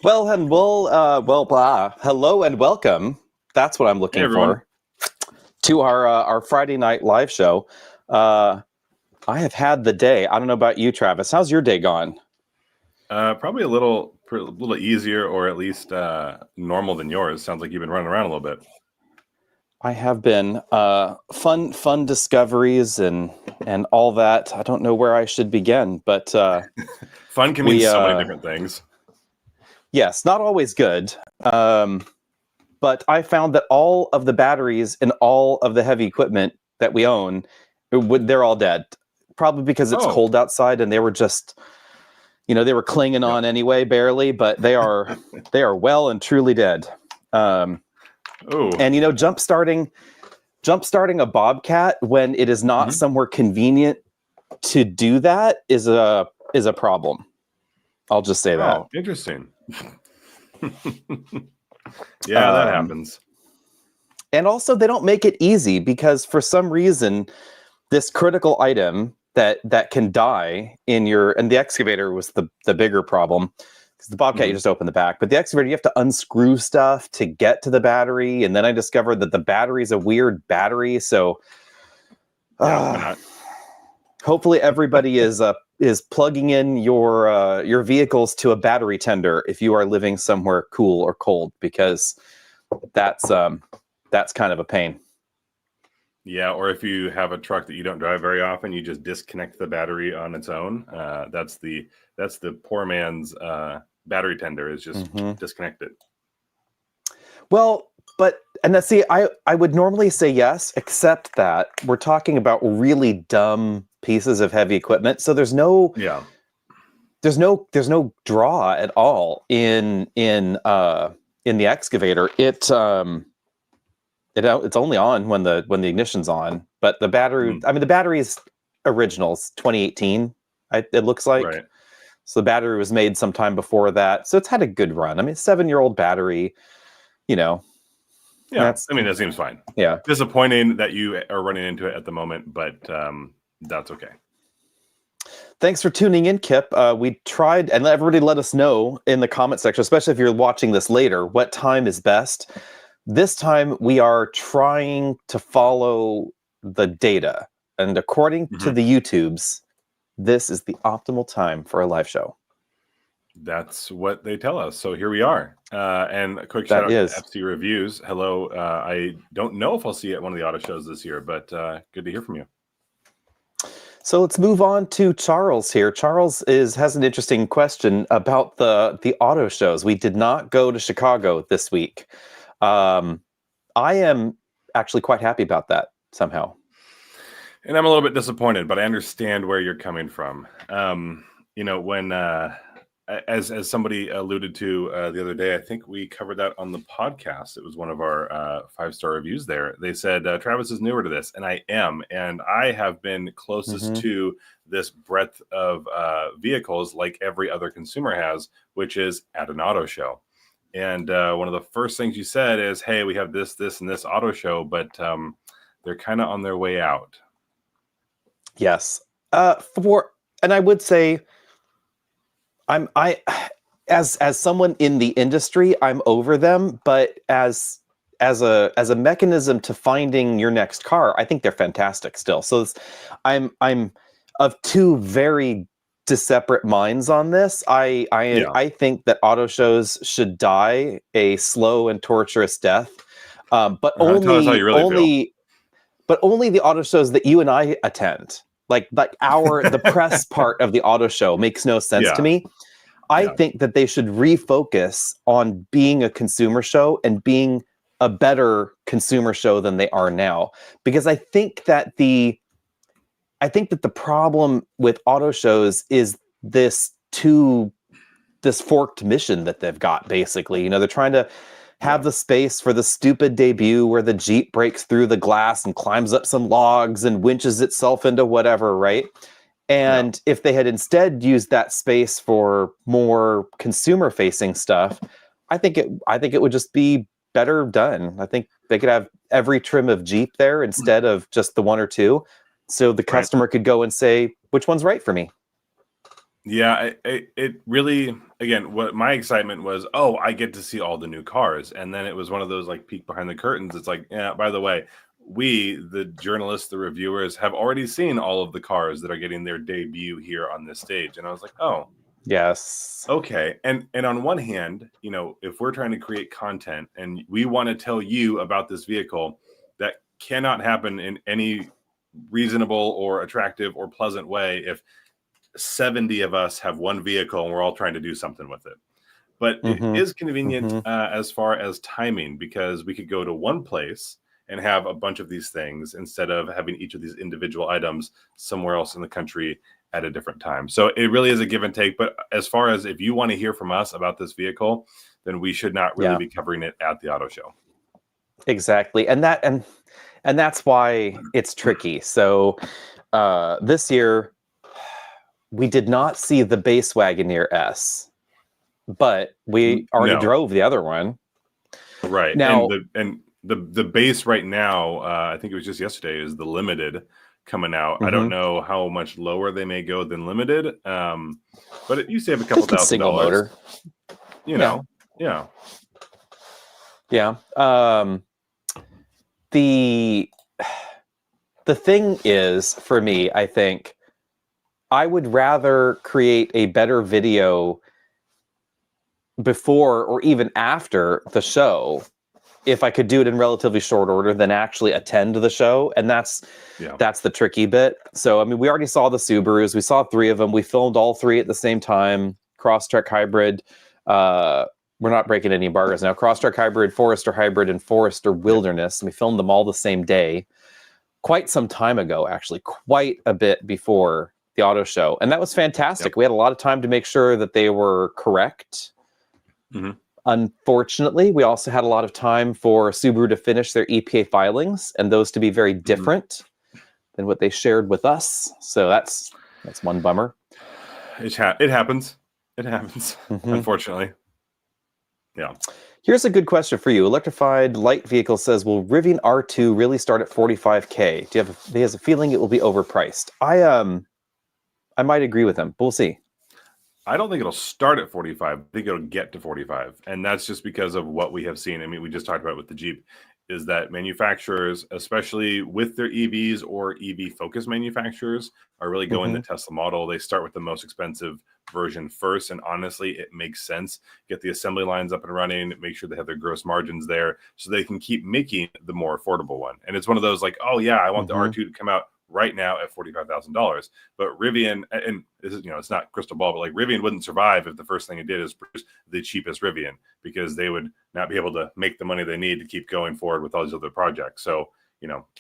Hello and welcome. That's what I'm looking for to our Friday night live show. I have had the day. I don't know about you, Travis. How's your day gone? Probably a little easier, or at least normal than yours. Sounds like you've been running around a little bit. I have been fun discoveries and all that. I don't know where I should begin, but fun can mean so many different things. Yes, not always good. But I found that all of the batteries in all of the heavy equipment that we own, they're all dead. Probably because it's cold outside and they were just, they were clinging on anyway, barely, but they are well and truly dead. And jump starting a Bobcat when it is not somewhere convenient to do that is a problem. I'll just say that. Oh, interesting. Yeah, that happens. And also they don't make it easy because for some reason this critical item that can die and the excavator was the bigger problem. Because the Bobcat, you just open the back. But the excavator, you have to unscrew stuff to get to the battery. And then I discovered that the battery is a weird battery. So hopefully everybody is plugging in your vehicles to a battery tender if you are living somewhere cool or cold, because that's kind of a pain. Yeah, or if you have a truck that you don't drive very often, you just disconnect the battery on its own. That's the poor man's battery tender, is just disconnect it. Well, I would normally say yes, except that we're talking about really dumb pieces of heavy equipment. So there's no draw at all in the excavator. It's only on when the ignition's on, but the battery, the battery's originals 2018, it looks like. Right. So the battery was made sometime before that. So it's had a good run. 7-year-old battery, Yeah, that seems fine. Yeah. Disappointing that you are running into it at the moment, but that's okay. Thanks for tuning in, Kip. We tried, and everybody let us know in the comment section, especially if you're watching this later, what time is best. This time we are trying to follow the data, and according to the YouTubes, this is the optimal time for a live show. That's what they tell us. So here we are. And a quick shout out to FC Reviews. Hello. I don't know if I'll see you at one of the auto shows this year, but good to hear from you. So let's move on to Charles here. Charles has an interesting question about the auto shows. We did not go to Chicago this week. I am actually quite happy about that somehow. And I'm a little bit disappointed, but I understand where you're coming from. When as somebody alluded to the other day, I think we covered that on the podcast. It was one of our 5-star reviews there. They said, Travis is newer to this, and I am. And I have been closest to this breadth of vehicles like every other consumer has, which is at an auto show. And one of the first things you said is, hey, we have this, and this auto show, but they're kind of on their way out. Yes. And I would say, as someone in the industry, I'm over them, but as a mechanism to finding your next car, I think they're fantastic still. So I'm of two very separate minds on this. I think that auto shows should die a slow and torturous death, but only the auto shows that you and I attend. Like the press part of the auto show makes no sense to me. I think that they should refocus on being a consumer show and being a better consumer show than they are now. Because I think that the problem with auto shows is this forked mission that they've got, basically. They're trying to have the space for the stupid debut where the Jeep breaks through the glass and climbs up some logs and winches itself into whatever, right? And if they had instead used that space for more consumer-facing stuff, I think it would just be better done. I think they could have every trim of Jeep there instead of just the one or two, so the customer could go and say, which one's right for me? Yeah, it really, again, what my excitement was, oh, I get to see all the new cars. And then it was one of those like peek behind the curtains. It's like, yeah, by the way, we, the journalists, the reviewers, have already seen all of the cars that are getting their debut here on this stage. And I was like, oh, Yes. okay. And on one hand, if we're trying to create content and we want to tell you about this vehicle, that cannot happen in any reasonable or attractive or pleasant way if 70 of us have one vehicle and we're all trying to do something with it. But it is convenient as far as timing, because we could go to one place and have a bunch of these things instead of having each of these individual items somewhere else in the country at a different time. So it really is a give and take. But as far as if you want to hear from us about this vehicle, then we should not really be covering it at the auto show. Exactly. And that's why it's tricky. So this year we did not see the base Wagoneer S, but we already drove the other one. Right. Now, and the base right now, I think it was just yesterday, is the Limited coming out. I don't know how much lower they may go than Limited, but it used to have a couple $1,000. Single motor. Yeah. The thing is, for me, I think I would rather create a better video before or even after the show if I could do it in relatively short order than actually attend the show. And that's the tricky bit. So, I mean, we already saw the Subarus. We saw 3 of them. We filmed all 3 at the same time. Crosstrek Hybrid. We're not breaking any embargoes now. Crosstrek Hybrid, Forester Hybrid, and Forester Wilderness. And we filmed them all the same day. Quite some time ago, actually. Quite a bit before the auto show. And that was fantastic. We had a lot of time to make sure that they were correct. Unfortunately, we also had a lot of time for Subaru to finish their EPA filings and those to be very different than what they shared with us. So that's one bummer. It happens. It happens, unfortunately. Yeah. Here's a good question for you. Electrified Light Vehicle says, will Rivian R2 really start at $45K? He has a feeling it will be overpriced. I might agree with him, but we'll see. I don't think it'll start at 45. I think it'll get to 45. And that's just because of what we have seen. I mean, we just talked about with the Jeep, is that manufacturers, especially with their EVs or EV-focused manufacturers, are really going the Tesla model. They start with the most expensive version first. And honestly, it makes sense. Get the assembly lines up and running, make sure they have their gross margins there so they can keep making the more affordable one. And it's one of those like, oh yeah, I want the R2 to come out right now at $45,000. But Rivian, and this is, it's not crystal ball, but like Rivian wouldn't survive if the first thing it did is produce the cheapest Rivian, because they would not be able to make the money they need to keep going forward with all these other projects. So,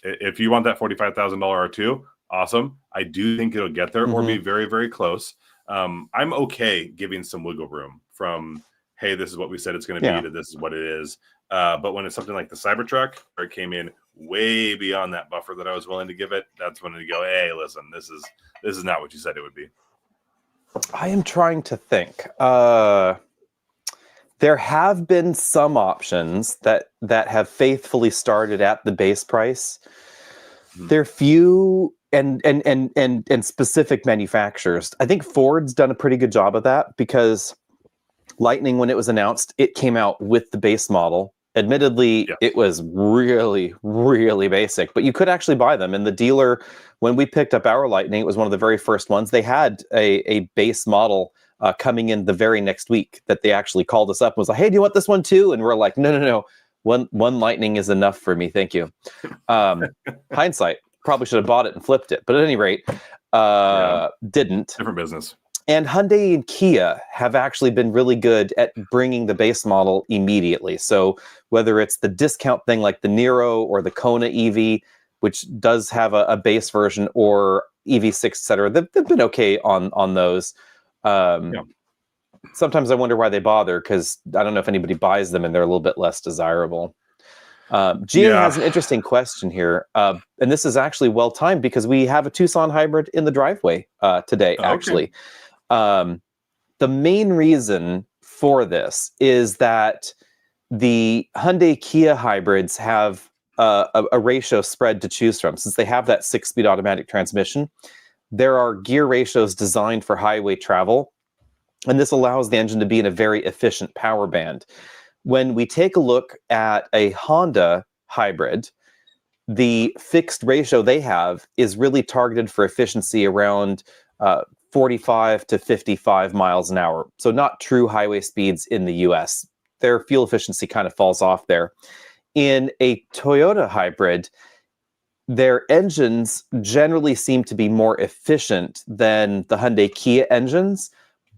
if you want that $45,000 R2, awesome. I do think it'll get there or be very, very close. I'm okay giving some wiggle room from, hey, this is what we said it's going to be to this is what it is. But when it's something like the Cybertruck, where it came in way beyond that buffer that I was willing to give it, that's when you go, hey, listen, this is not what you said it would be. I am trying to think. There have been some options that have faithfully started at the base price. They're few and specific manufacturers. I think Ford's done a pretty good job of that, because Lightning, when it was announced, it came out with the base model. Admittedly, it was really, really basic, but you could actually buy them. And the dealer, when we picked up our Lightning, it was one of the very first ones. They had a base model coming in the very next week that they actually called us up and was like, hey, do you want this one too? And we're like, no. One Lightning is enough for me. Thank you. Hindsight, probably should have bought it and flipped it. But at any rate, didn't. Different business. And Hyundai and Kia have actually been really good at bringing the base model immediately. So whether it's the discount thing like the Niro or the Kona EV, which does have a base version, or EV6, et cetera, they've been okay on those. Sometimes I wonder why they bother, because I don't know if anybody buys them and they're a little bit less desirable. Gia has an interesting question here. And this is actually well-timed because we have a Tucson hybrid in the driveway today, actually. The main reason for this is that the Hyundai Kia hybrids have a ratio spread to choose from. Since they have that 6-speed automatic transmission, there are gear ratios designed for highway travel, and this allows the engine to be in a very efficient power band. When we take a look at a Honda hybrid, the fixed ratio they have is really targeted for efficiency around 45 to 55 miles an hour. So not true highway speeds in the US. Their fuel efficiency kind of falls off there. In a Toyota hybrid, their engines generally seem to be more efficient than the Hyundai Kia engines.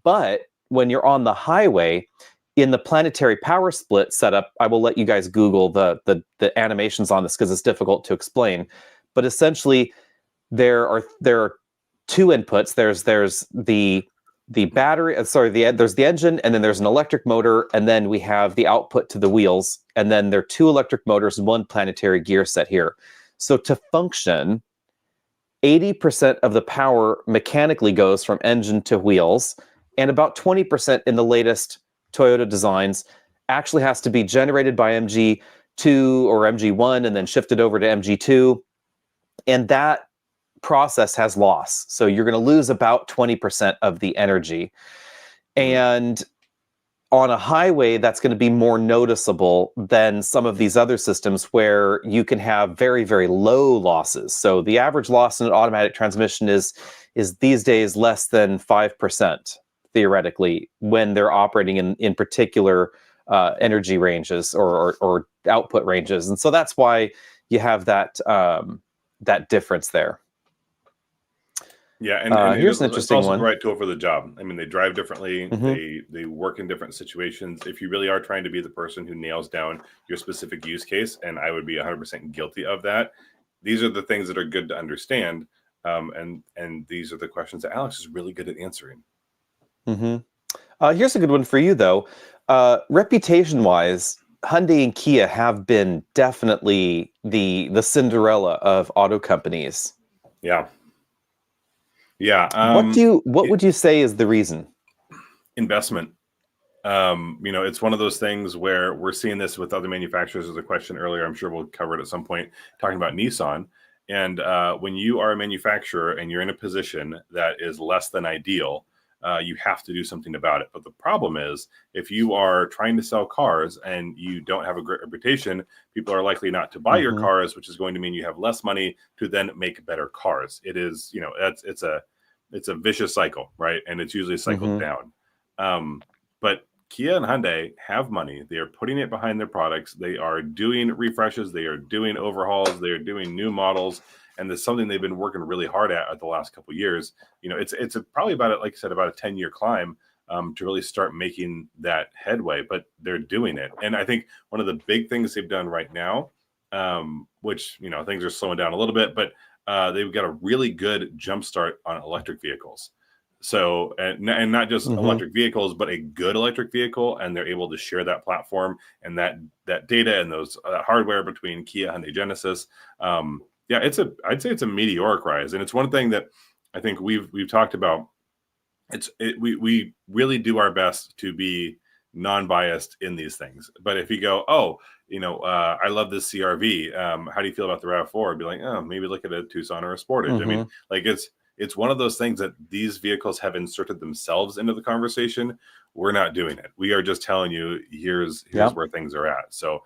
But when you're on the highway, in the planetary power split setup, I will let you guys Google the animations on this because it's difficult to explain. But essentially, there are two inputs. There's the battery. There's the engine, and then there's an electric motor, and then we have the output to the wheels, and then there are two electric motors and one planetary gear set here. So to function, 80% of the power mechanically goes from engine to wheels, and about 20% in the latest Toyota designs actually has to be generated by MG2 or MG1 and then shifted over to MG2. And that process has loss. So you're going to lose about 20% of the energy. And on a highway, that's going to be more noticeable than some of these other systems where you can have very, very low losses. So the average loss in an automatic transmission is these days less than 5%, theoretically, when they're operating in particular energy ranges or output ranges. And so that's why you have that difference there. Yeah, and here's an interesting it's also one. the right tool for the job. I mean, they drive differently. They work in different situations. If you really are trying to be the person who nails down your specific use case, and I would be 100% guilty of that, these are the things that are good to understand. And these are the questions that Alex is really good at answering. Here's a good one for you, though. Reputation-wise, Hyundai and Kia have been definitely the Cinderella of auto companies. Yeah. Yeah. What would you say is the reason? Investment. It's one of those things where we're seeing this with other manufacturers. There's a question earlier, I'm sure we'll cover it at some point, talking about Nissan. And when you are a manufacturer and you're in a position that is less than ideal, you have to do something about it. But the problem is, if you are trying to sell cars and you don't have a great reputation, people are likely not to buy your cars, which is going to mean you have less money to then make better cars. It is, it's a vicious cycle, right? And it's usually cycled down. But Kia and Hyundai have money. They are putting it behind their products. They are doing refreshes. They are doing overhauls. They are doing new models. And there's something they've been working really hard at the last couple of years. It's probably about, like I said, about a 10-year climb to really start making that headway, but they're doing it. And I think one of the big things they've done right now, which, things are slowing down a little bit, but they've got a really good jumpstart on electric vehicles. So, and not just electric vehicles, but a good electric vehicle. And they're able to share that platform and that data and those hardware between Kia, Hyundai, Genesis. I'd say it's a meteoric rise. And it's one thing that I think we've talked about. We really do our best to be non-biased in these things. But if you go, I love this CRV. How do you feel about the RAV4? I'd be like, maybe look at a Tucson or a Sportage. I mean, like it's one of those things that these vehicles have inserted themselves into the conversation. We're not doing it. We are just telling you, here's where things are at. So,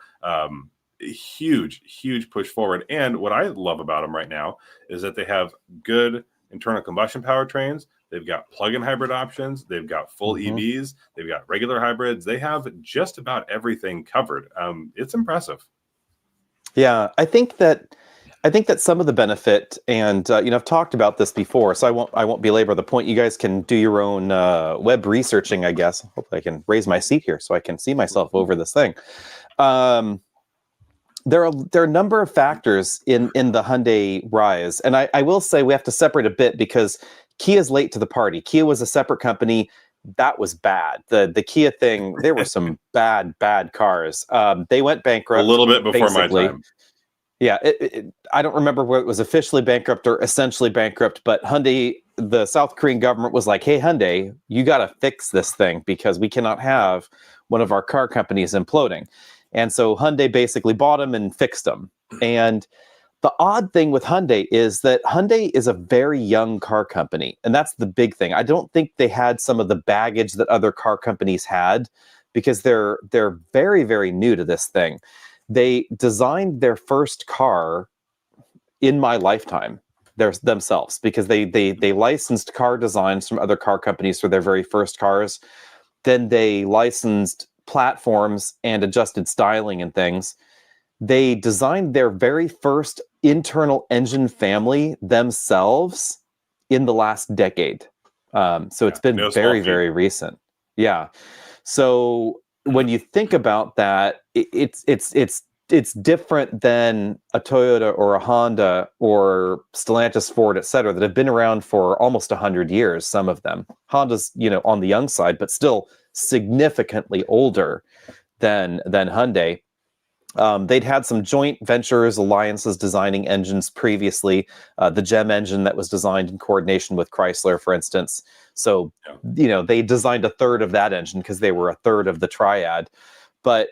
huge push forward. And what I love about them right now is that they have good internal combustion powertrains. They've got plug-in hybrid options. They've got full EVs. They've got regular hybrids. They have just about everything covered. It's impressive. Yeah, I think that some of the benefit, and I've talked about this before, so I won't belabor the point. You guys can do your own web researching, I guess. Hopefully I can raise my seat here so I can see myself over this thing. There are a number of factors in the Hyundai rise, and I will say we have to separate a bit because Kia's late to the party. Kia was a separate company. That was bad. The Kia thing, there were some bad cars. They went bankrupt a little bit before my time. Yeah, I don't remember where it was officially bankrupt or essentially bankrupt, but Hyundai, the South Korean government was like, hey, Hyundai, you got to fix this thing because we cannot have one of our car companies imploding. And so Hyundai basically bought them and fixed them. And The odd thing with Hyundai is that Hyundai is a very young car company, and that's the big thing. I don't think they had some of the baggage that other car companies had because they're very, very new to this thing. They designed their first car in my lifetime themselves because they licensed car designs from other car companies for their very first cars. Then they licensed platforms and adjusted styling and things. They designed their very first internal engine family themselves in the last decade. So it's been very, very recent. Yeah. So when you think about that, it's different than a Toyota or a Honda or Stellantis, Ford, et cetera, that have been around for almost 100 years, some of them. Honda's, on the young side, but still significantly older than Hyundai. They'd had some joint ventures, alliances designing engines previously. The GEM engine that was designed in coordination with Chrysler, for instance. So, they designed a third of that engine because they were a third of the triad. But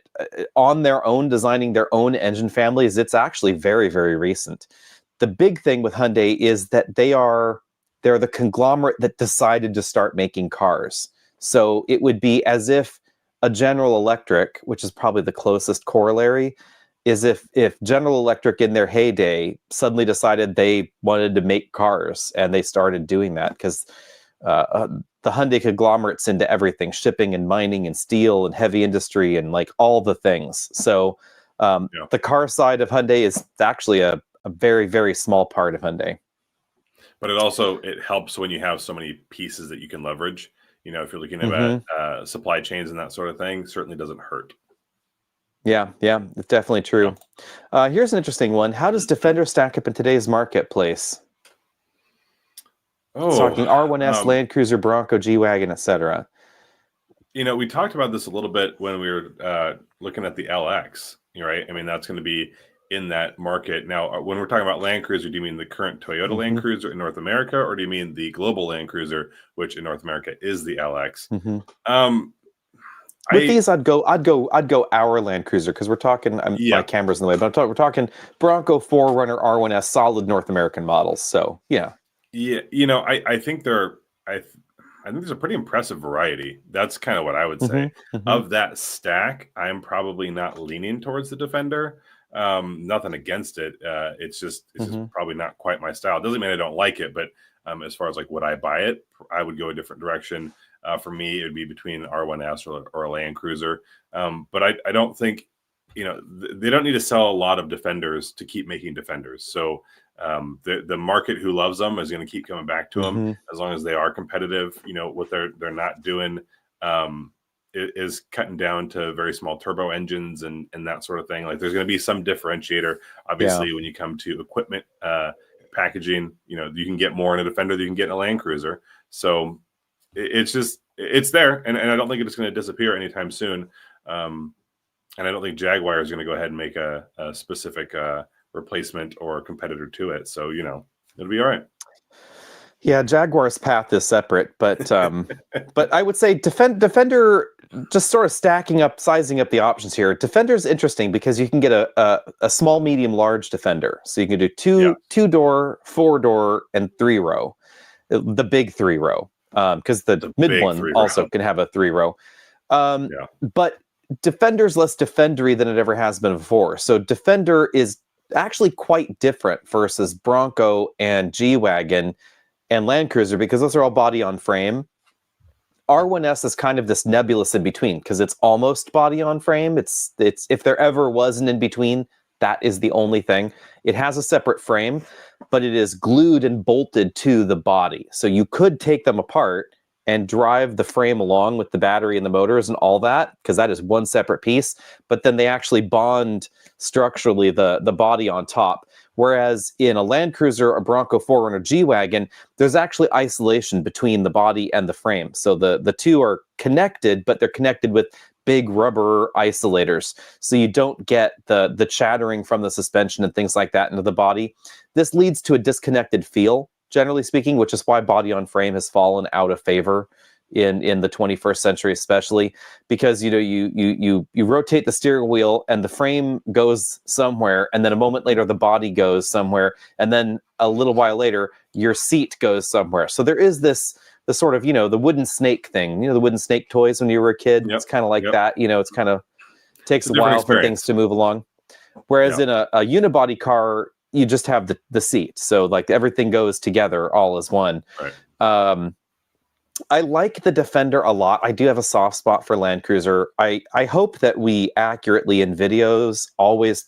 on their own, designing their own engine families, it's actually very, very recent. The big thing with Hyundai is that they're the conglomerate that decided to start making cars. So it would be as if a General Electric, which is probably the closest corollary, is if General Electric in their heyday suddenly decided they wanted to make cars, and they started doing that because the Hyundai conglomerate's into everything, shipping and mining and steel and heavy industry and like all the things. So the car side of Hyundai is actually a very, very small part of Hyundai. But it helps when you have so many pieces that you can leverage. If you're looking at supply chains and that sort of thing, certainly doesn't hurt. Yeah, it's definitely true. Here's an interesting one. How does Defender stack up in today's marketplace? Talking R1S, Land Cruiser, Bronco, G-Wagon, etc. We talked about this a little bit when we were looking at the LX, right? I mean, that's going to be in that market. Now, when we're talking about Land Cruiser, do you mean the current Toyota Land Cruiser in North America, or do you mean the global Land Cruiser, which in North America is the LX? With these, I'd go our Land Cruiser because we're talking. My camera's in the way, but we're talking Bronco, 4Runner, R1S, solid North American models. So yeah. I think I think there's a pretty impressive variety. That's kind of what I would say. Of that stack, I'm probably not leaning towards the Defender. Nothing against it. It's just probably not quite my style. It doesn't mean I don't like it, but as far as like would I buy it, I would go a different direction. For me, it would be between R1S or a Land Cruiser. But I don't think, they don't need to sell a lot of Defenders to keep making Defenders. So the market who loves them is going to keep coming back to them as long as they are competitive. What they're not doing is cutting down to very small turbo engines and that sort of thing. Like there's going to be some differentiator. Obviously, when you come to equipment packaging, you can get more in a Defender than you can get in a Land Cruiser. So it's there, and I don't think it's going to disappear anytime soon. And I don't think Jaguar is going to go ahead and make a specific replacement or competitor to it. So, it'll be all right. Yeah, Jaguar's path is separate, but I would say Defender, just sort of sizing up the options here. Defender's interesting because you can get a small, medium, large Defender. So you can do two-door, 4-door, and 3-row. The big 3-row. Because the mid one also can have a 3-row. But Defender's less Defendery than it ever has been before. So Defender is actually quite different versus Bronco and G-Wagon and Land Cruiser because those are all body on frame. R1S is kind of this nebulous in between because it's almost body on frame. It's if there ever was an in between, that is the only thing. It has a separate frame, but it is glued and bolted to the body. So you could take them apart and drive the frame along with the battery and the motors and all that, because that is one separate piece. But then they actually bond structurally the body on top. Whereas in a Land Cruiser, a Bronco, 4Runner, G-Wagon, there's actually isolation between the body and the frame. So the two are connected, but they're connected with big rubber isolators. So you don't get the chattering from the suspension and things like that into the body. This leads to a disconnected feel, generally speaking, which is why body on frame has fallen out of favor in the 21st century, especially because you rotate the steering wheel and the frame goes somewhere, and then a moment later the body goes somewhere, and then a little while later your seat goes somewhere. So there is the sort of the wooden snake thing, the wooden snake toys when you were a kid. It's kind of like that. It's kind of takes a while for things to move along. Whereas in a unibody car, you just have the seat, so like everything goes together all as one. Right. I like the Defender a lot. I do have a soft spot for Land Cruiser. I hope that we accurately in videos always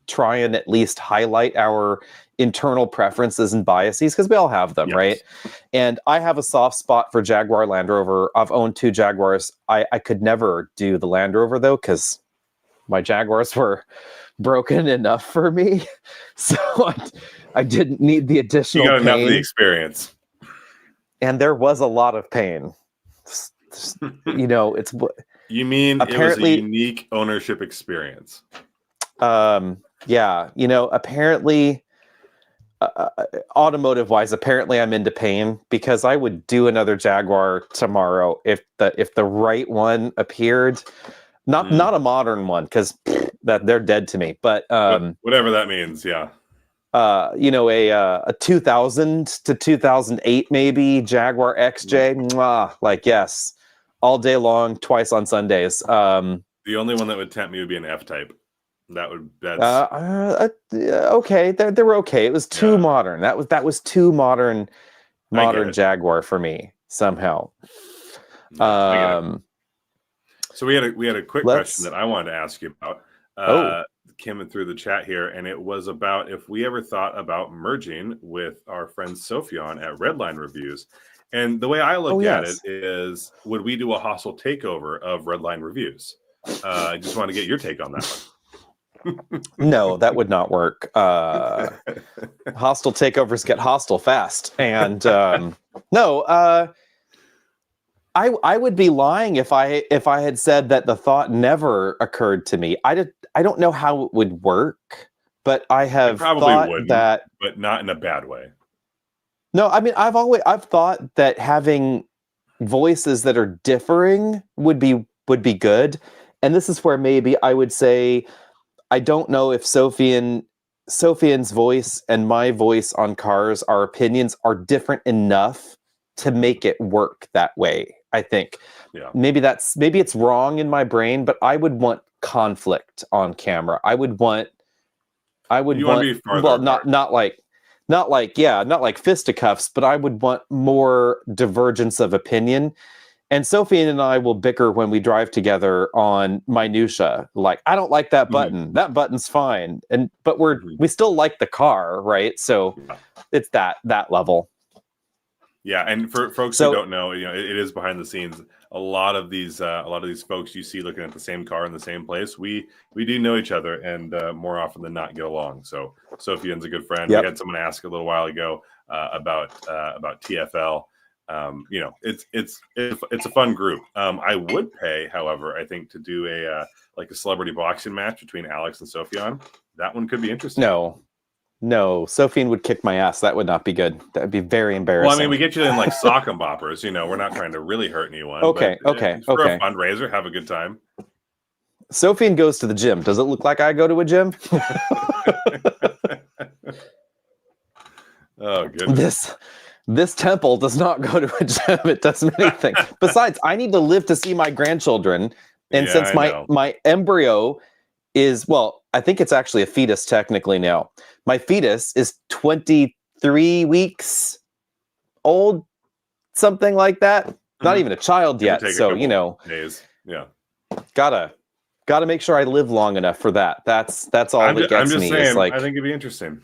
try and at least highlight our internal preferences and biases, because we all have them, right? And I have a soft spot for Jaguar Land Rover. I've owned 2 Jaguars. I could never do the Land Rover though, because my Jaguars were broken enough for me. So I didn't need the additional pain. You got enough of the experience. And there was a lot of pain. It's you mean apparently, it was a unique ownership experience. Apparently automotive wise, apparently I'm into pain, because I would do another Jaguar tomorrow if the right one appeared. Not a modern one, because that they're dead to me, but whatever that means. A 2000 to 2008 maybe Jaguar XJ, like yes, all day long, twice on Sundays. The only one that would tempt me would be an F-Type. Okay, they were okay. It was too modern. That was too modern Jaguar for me somehow. So we had a quick question that I wanted to ask you about. Came through the chat here, and it was about if we ever thought about merging with our friend Sophion at Redline Reviews. And the way I look at it is, would we do a hostile takeover of Redline Reviews? I just want to get your take on that one. No, that would not work. Hostile takeovers get hostile fast, and I would be lying if I had said that the thought never occurred to me. I don't know how it would work, but I have thought that, but not in a bad way. No, I mean I've thought that having voices that are differing would be good, and this is where maybe I would say I don't know if Sophian's voice and my voice on cars, our opinions are different enough to make it work that way. I think maybe it's wrong in my brain, but I would want conflict on camera. I would want not like fisticuffs, but I would want more divergence of opinion. And Sophie and I will bicker when we drive together on minutia. Like, I don't like that button. That button's fine. But we still like the car, right? So it's that level. Yeah, and for folks who don't know, it is behind the scenes. A lot of these folks you see looking at the same car in the same place, we do know each other, and more often than not get along. So Sophian's a good friend. Yep. We had someone ask a little while ago about TFL. It's a fun group. I would pay, however, I think to do a celebrity boxing match between Alex and Sophian. That one could be interesting. No, Sophian would kick my ass. That would not be good. That would be very embarrassing. Well, I mean, we get you in like sock and boppers. We're not trying to really hurt anyone. Okay. For a fundraiser, have a good time. Sophian goes to the gym. Does it look like I go to a gym? Oh, goodness. This temple does not go to a gym. It does many things. Besides, I need to live to see my grandchildren. And since my embryo is, well, I think it's actually a fetus technically now. My fetus is 23 weeks old, something like that. Not even a child yet. So, days. Yeah. Gotta make sure I live long enough for that. That's all that gets me. I'm just saying, like, I think it'd be interesting.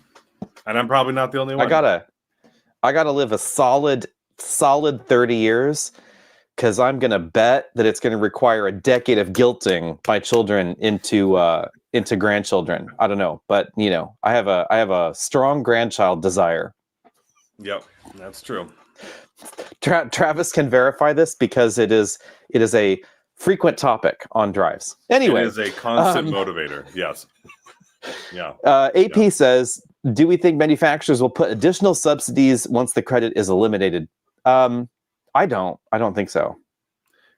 And I'm probably not the only one. I gotta live a solid 30 years, because I'm gonna bet that it's gonna require a decade of guilting my children into grandchildren. I don't know, but I have a strong grandchild desire. Yep, that's true. Travis can verify this because it is a frequent topic on drives. Anyway, it is a constant motivator. Yes. Yeah. AP says, do we think manufacturers will put additional subsidies once the credit is eliminated? I I don't think so.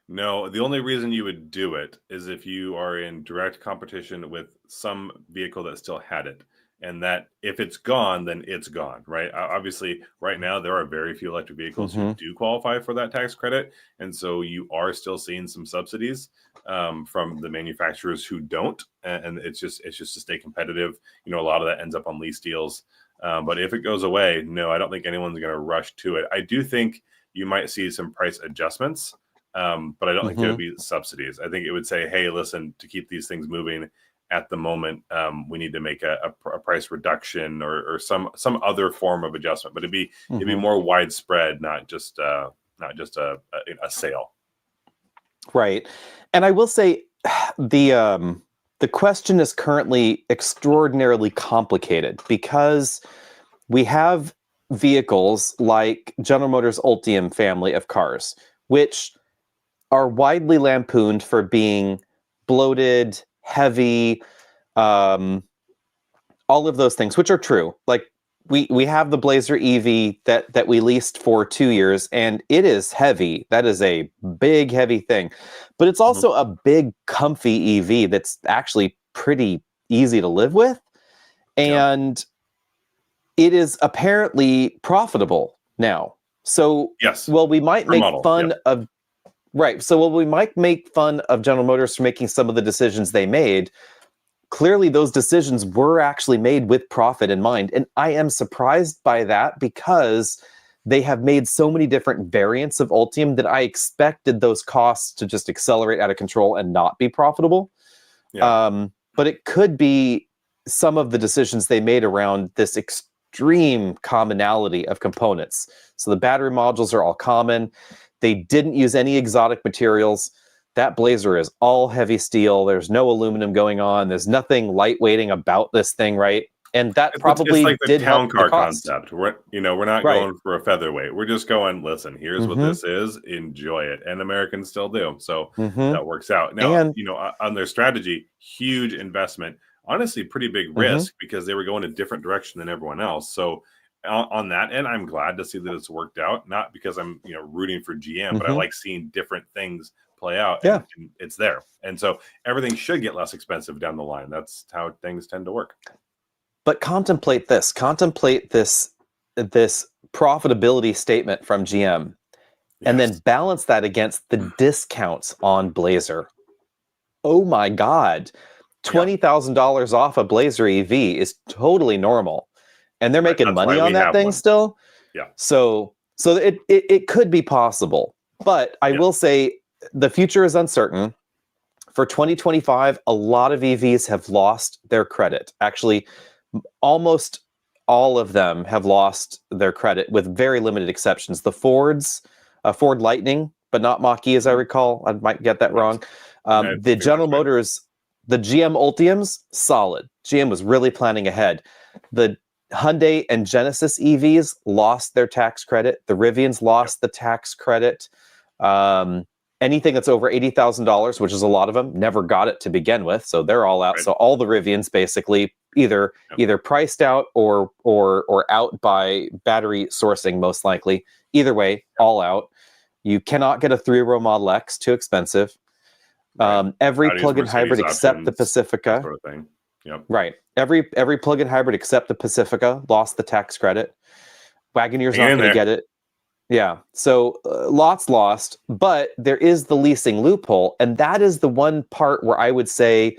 No, the only reason you would do it is if you are in direct competition with some vehicle that still had it. And that if it's gone, then it's gone, right? Obviously, right now, there are very few electric vehicles who do qualify for that tax credit. And so you are still seeing some subsidies from the manufacturers who don't. And it's just to stay competitive. A lot of that ends up on lease deals. But if it goes away, no, I don't think anyone's going to rush to it. I do think you might see some price adjustments. But I don't think there would be subsidies. I think it would say, hey, listen, to keep these things moving at the moment, we need to make a price reduction or some other form of adjustment. But it'd be more widespread, not just a sale. Right. And I will say the question is currently extraordinarily complicated because we have vehicles like General Motors Ultium family of cars, which are widely lampooned for being bloated, heavy, all of those things, which are true. Like we have the Blazer EV that we leased for 2 years, and it is heavy. That is a big, heavy thing. But it's also a big, comfy EV that's actually pretty easy to live with. And it is apparently profitable now. So, yes, well, we might make fun of... Right. So while we might make fun of General Motors for making some of the decisions they made, clearly those decisions were actually made with profit in mind. And I am surprised by that because they have made so many different variants of Ultium that I expected those costs to just accelerate out of control and not be profitable. But it could be some of the decisions they made around this extreme commonality of components. So the battery modules are all common. They didn't use any exotic materials. That Blazer is all heavy steel. There's no aluminum going on. There's nothing lightweighting about this thing, right? And that probably it's like the did town help car the cost. concept. We're not going for a featherweight. We're just going, listen, here's what this is. Enjoy it. And Americans still do. So that works out. Now, on their strategy, huge investment. Honestly, pretty big risk because they were going a different direction than everyone else. So on that end, I'm glad to see that it's worked out. Not because I'm rooting for GM, but I like seeing different things play out. And it's there, and so everything should get less expensive down the line. That's how things tend to work. But contemplate this profitability statement from GM, and then balance that against the discounts on Blazer. Oh my God, $20,000 off a Blazer EV is totally normal. And they're making money on that thing still. Yeah. So it could be possible. But I will say the future is uncertain. For 2025, a lot of EVs have lost their credit. Actually, almost all of them have lost their credit with very limited exceptions. The Fords, Ford Lightning, but not Mach-E, as I recall. I might get that wrong. The General Motors, the GM Ultiums, solid. GM was really planning ahead. The Hyundai and Genesis EVs lost their tax credit. The Rivians lost the tax credit. Anything that's over $80,000, which is a lot of them, never got it to begin with. So they're all out. So all the Rivians basically either priced out or out by battery sourcing, most likely. Either way, all out. You cannot get a 3-row Model X, too expensive. Every plug-in hybrid except the Pacifica. Sort of thing. Right. Every plug-in hybrid except the Pacifica lost the tax credit. Wagoneer's not going to get it. Yeah. So lots lost, but there is the leasing loophole. And that is the one part where I would say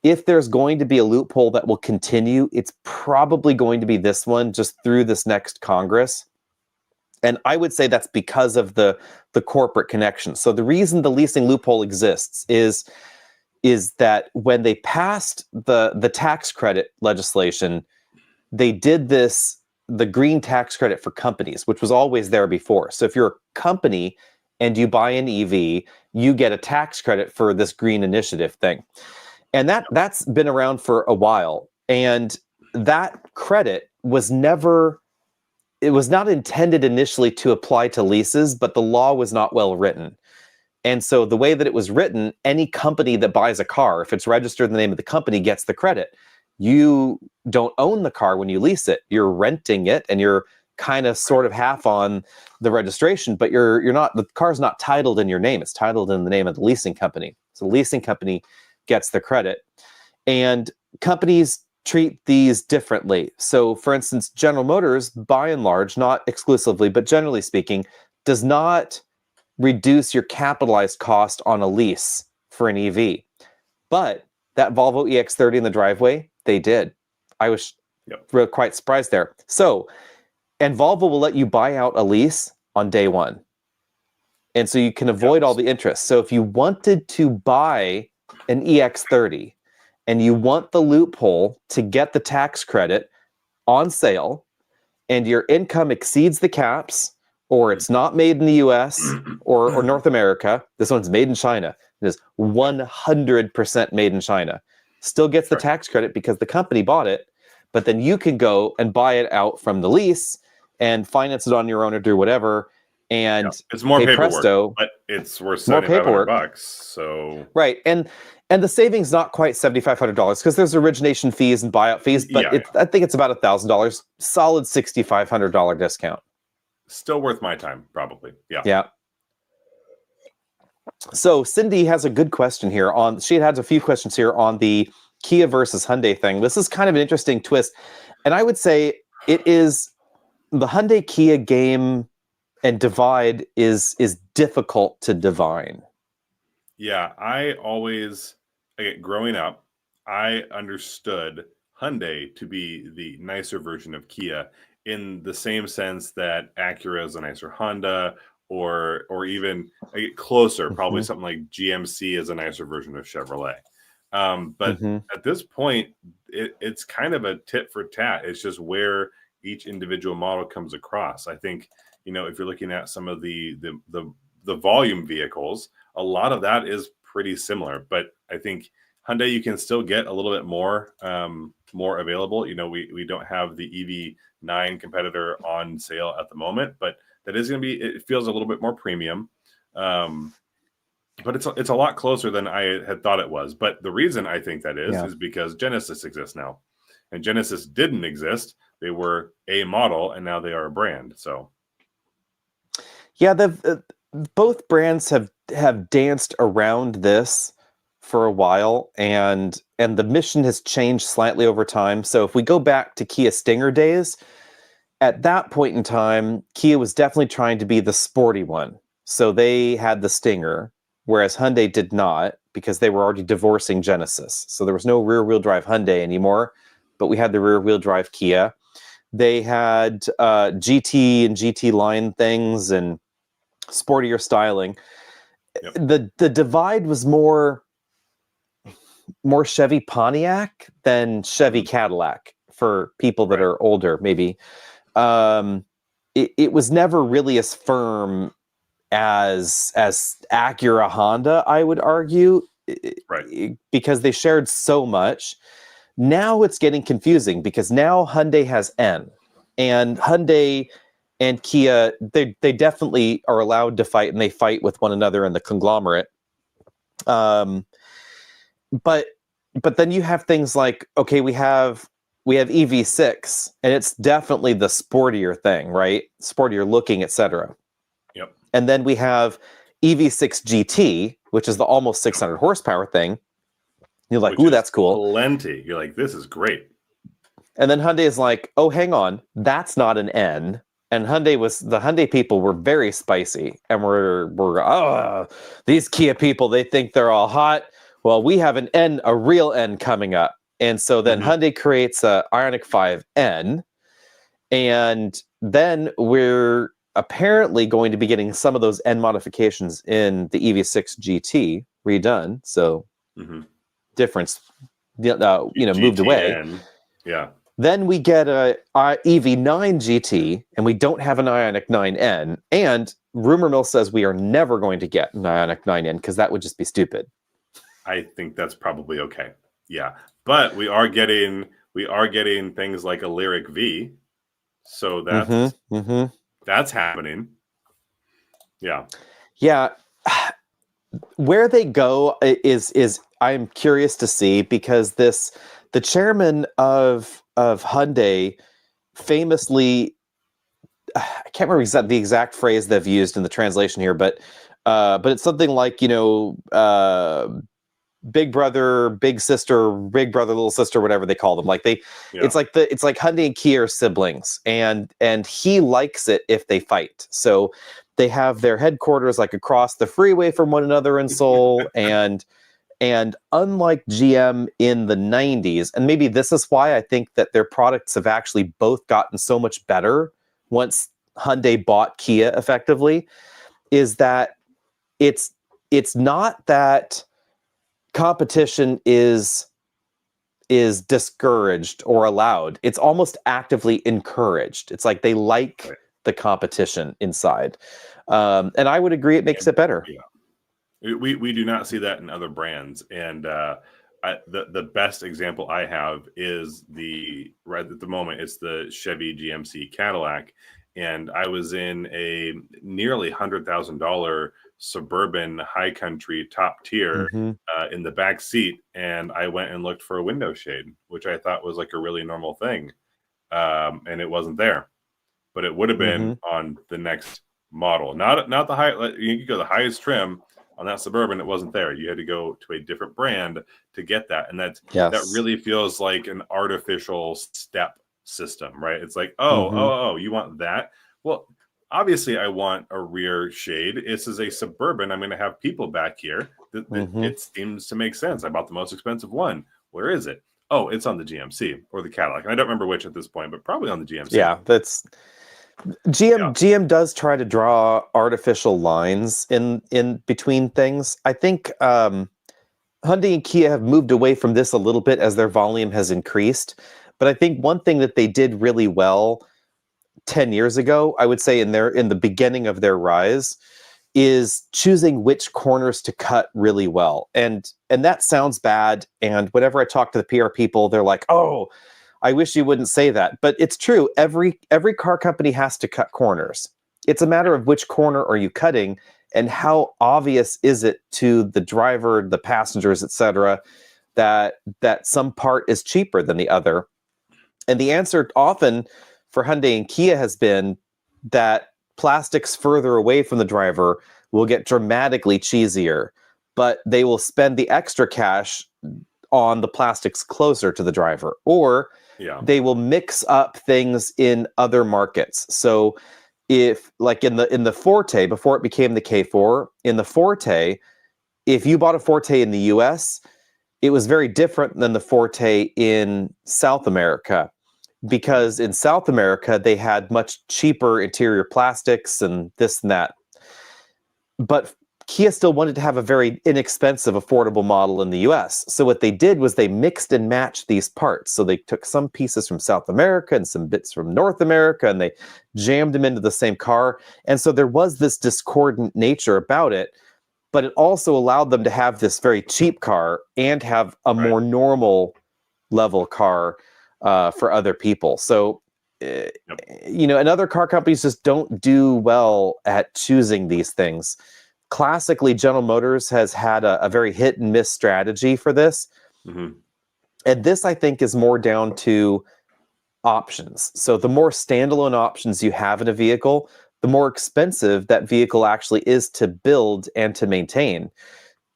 if there's going to be a loophole that will continue, it's probably going to be this one just through this next Congress. And I would say that's because of the corporate connection. So the reason the leasing loophole exists is that when they passed the tax credit legislation, they did the green tax credit for companies, which was always there before. So if you're a company and you buy an EV, you get a tax credit for this green initiative thing. And that's been around for a while. And that credit was not intended initially to apply to leases, but the law was not well written. And so the way that it was written, any company that buys a car, if it's registered in the name of the company, gets the credit. You don't own the car when you lease it. You're renting it and you're kind of sort of half on the registration, but you're not, the car's not titled in your name. It's titled in the name of the leasing company. So the leasing company gets the credit. And companies treat these differently. So for instance, General Motors, by and large, not exclusively, but generally speaking, does not reduce your capitalized cost on a lease for an EV. But that Volvo EX30 in the driveway, they did. I was really quite surprised there. So, and Volvo will let you buy out a lease on day one. And so you can avoid all the interest. So if you wanted to buy an EX30 and you want the loophole to get the tax credit on sale, and your income exceeds the caps, or it's not made in the US or North America, this one's made in China. It is 100% made in China. Still gets the tax credit because the company bought it, but then you can go and buy it out from the lease and finance it on your own or do whatever. And it's more paperwork, presto, but it's worth more paperwork. $7,500. So right, and the savings not quite $7,500 because there's origination fees and buyout fees, but I think it's about $1,000, solid $6,500 discount. Still worth my time, probably. Yeah. So Cindy has a good question here on. She had a few questions here on the Kia versus Hyundai thing. This is kind of an interesting twist, and I would say it is the Hyundai Kia game and divide is difficult to divine. Yeah, growing up, I understood Hyundai to be the nicer version of Kia in the same sense that Acura is a nicer Honda, or even closer, probably something like GMC is a nicer version of Chevrolet. But at this point, it's kind of a tit for tat. It's just where each individual model comes across. I think, if you're looking at some of the volume vehicles, a lot of that is pretty similar. But I think Hyundai, you can still get a little bit more available. We don't have the EV9 competitor on sale at the moment, but that is going to be, it feels a little bit more premium. But it's a lot closer than I had thought it was. But the reason I think that is because Genesis exists now. And Genesis didn't exist. They were a model, and now they are a brand. So, yeah, both brands have danced around this for a while, and the mission has changed slightly over time. So if we go back to Kia Stinger days, at that point in time, Kia was definitely trying to be the sporty one. So they had the Stinger, whereas Hyundai did not, because they were already divorcing Genesis. So there was no rear-wheel drive Hyundai anymore, but we had the rear-wheel drive Kia. They had GT and GT line things and sportier styling. The divide was more Chevy Pontiac than Chevy Cadillac for people that are older, maybe. It was never really as firm as Acura Honda, I would argue, because they shared so much. Now it's getting confusing because now Hyundai has N, and Hyundai and Kia, they definitely are allowed to fight, and they fight with one another in the conglomerate. But then you have things like, okay, we have EV6, and it's definitely the sportier thing, right? Sportier looking, etc. Yep. And then we have EV6 GT, which is the almost 600 horsepower thing. You're like, ooh, that's cool. Plenty. You're like, this is great. And then Hyundai is like, oh, hang on, that's not an N. And the Hyundai people were very spicy, and we're these Kia people, they think they're all hot. Well, we have an N, a real N coming up. And so then Hyundai creates a Ioniq 5N, and then we're apparently going to be getting some of those N modifications in the EV6 GT redone. So difference, moved away. Yeah. Then we get a EV9 GT, and we don't have an Ioniq 9N. And rumor mill says we are never going to get an Ioniq 9N because that would just be stupid. I think that's probably okay. Yeah, but we are getting things like a Lyric V, so that's happening. Yeah. Where they go is I'm curious to see, because the chairman of Hyundai famously I can't remember the exact phrase they've used in the translation here, but it's something like, big brother, big sister, big brother, little sister, whatever they call them. Like it's like Hyundai and Kia are siblings, and he likes it if they fight. So they have their headquarters like across the freeway from one another in Seoul, and unlike GM in the 90s, and maybe this is why I think that their products have actually both gotten so much better once Hyundai bought Kia effectively, is that it's not that competition is discouraged or allowed. It's almost actively encouraged. It's like they like the competition inside. And I would agree it makes it better. Yeah. We do not see that in other brands. And the best example I have is right at the moment, it's the Chevy GMC Cadillac. And I was in a nearly $100,000 Suburban high country top tier in the back seat, and I went and looked for a window shade, which I thought was like a really normal thing, and it wasn't there, but it would have been on the next model. Not the high. You could go the highest trim on that Suburban. It wasn't there. You had to go to a different brand to get that, and that really feels like an artificial step system, right? It's like, oh, you want that? Well, obviously, I want a rear shade. This is a Suburban. I'm going to have people back here. It seems to make sense. I bought the most expensive one. Where is it? Oh, it's on the GMC or the Cadillac. And I don't remember which at this point, but probably on the GMC. Yeah, that's GM does try to draw artificial lines in between things. I think Hyundai and Kia have moved away from this a little bit as their volume has increased. But I think one thing that they did really well 10 years ago, I would say in the beginning of their rise, is choosing which corners to cut really well. And that sounds bad. And whenever I talk to the PR people, they're like, oh, I wish you wouldn't say that. But it's true. Every car company has to cut corners. It's a matter of which corner are you cutting and how obvious is it to the driver, the passengers, etc., that some part is cheaper than the other. And the answer often for Hyundai and Kia has been that plastics further away from the driver will get dramatically cheesier, but they will spend the extra cash on the plastics closer to the driver, or they will mix up things in other markets. So if, like in the Forte, before it became the K4, in the Forte, if you bought a Forte in the US, it was very different than the Forte in South America, because in South America, they had much cheaper interior plastics and this and that. But Kia still wanted to have a very inexpensive, affordable model in the US. So what they did was they mixed and matched these parts. So they took some pieces from South America and some bits from North America, and they jammed them into the same car. And so there was this discordant nature about it, but it also allowed them to have this very cheap car and have a more normal level car for other people. So, and other car companies just don't do well at choosing these things. Classically, General Motors has had a very hit and miss strategy for this. And this, I think, is more down to options. So the more standalone options you have in a vehicle, the more expensive that vehicle actually is to build and to maintain.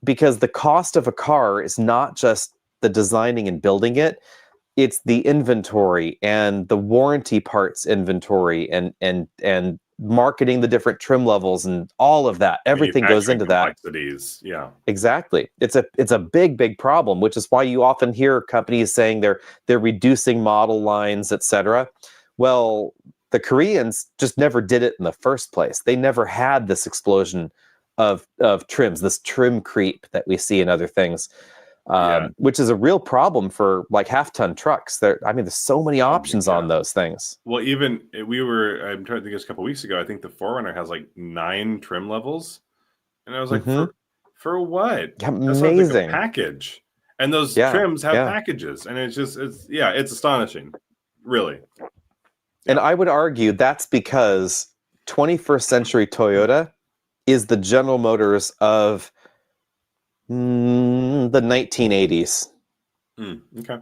Because the cost of a car is not just the designing and building it, it's the inventory and the warranty parts inventory and marketing the different trim levels and all of that. Everything goes into that. Yeah, exactly. It's a big problem, which is why you often hear companies saying they're reducing model lines, etc. Well, the Koreans just never did it in the first place. They never had this explosion of trims, this trim creep that we see in other things. Which is a real problem for like half-ton trucks. There's so many options on those things. Well, even I'm trying to think, a couple weeks ago, I think the 4Runner has like 9 trim levels, and I was like, for what? Yeah, that's amazing. Like a package, and those trims have packages, and it's astonishing, really. And I would argue that's because 21st century Toyota is the General Motors of the 1980s. Okay.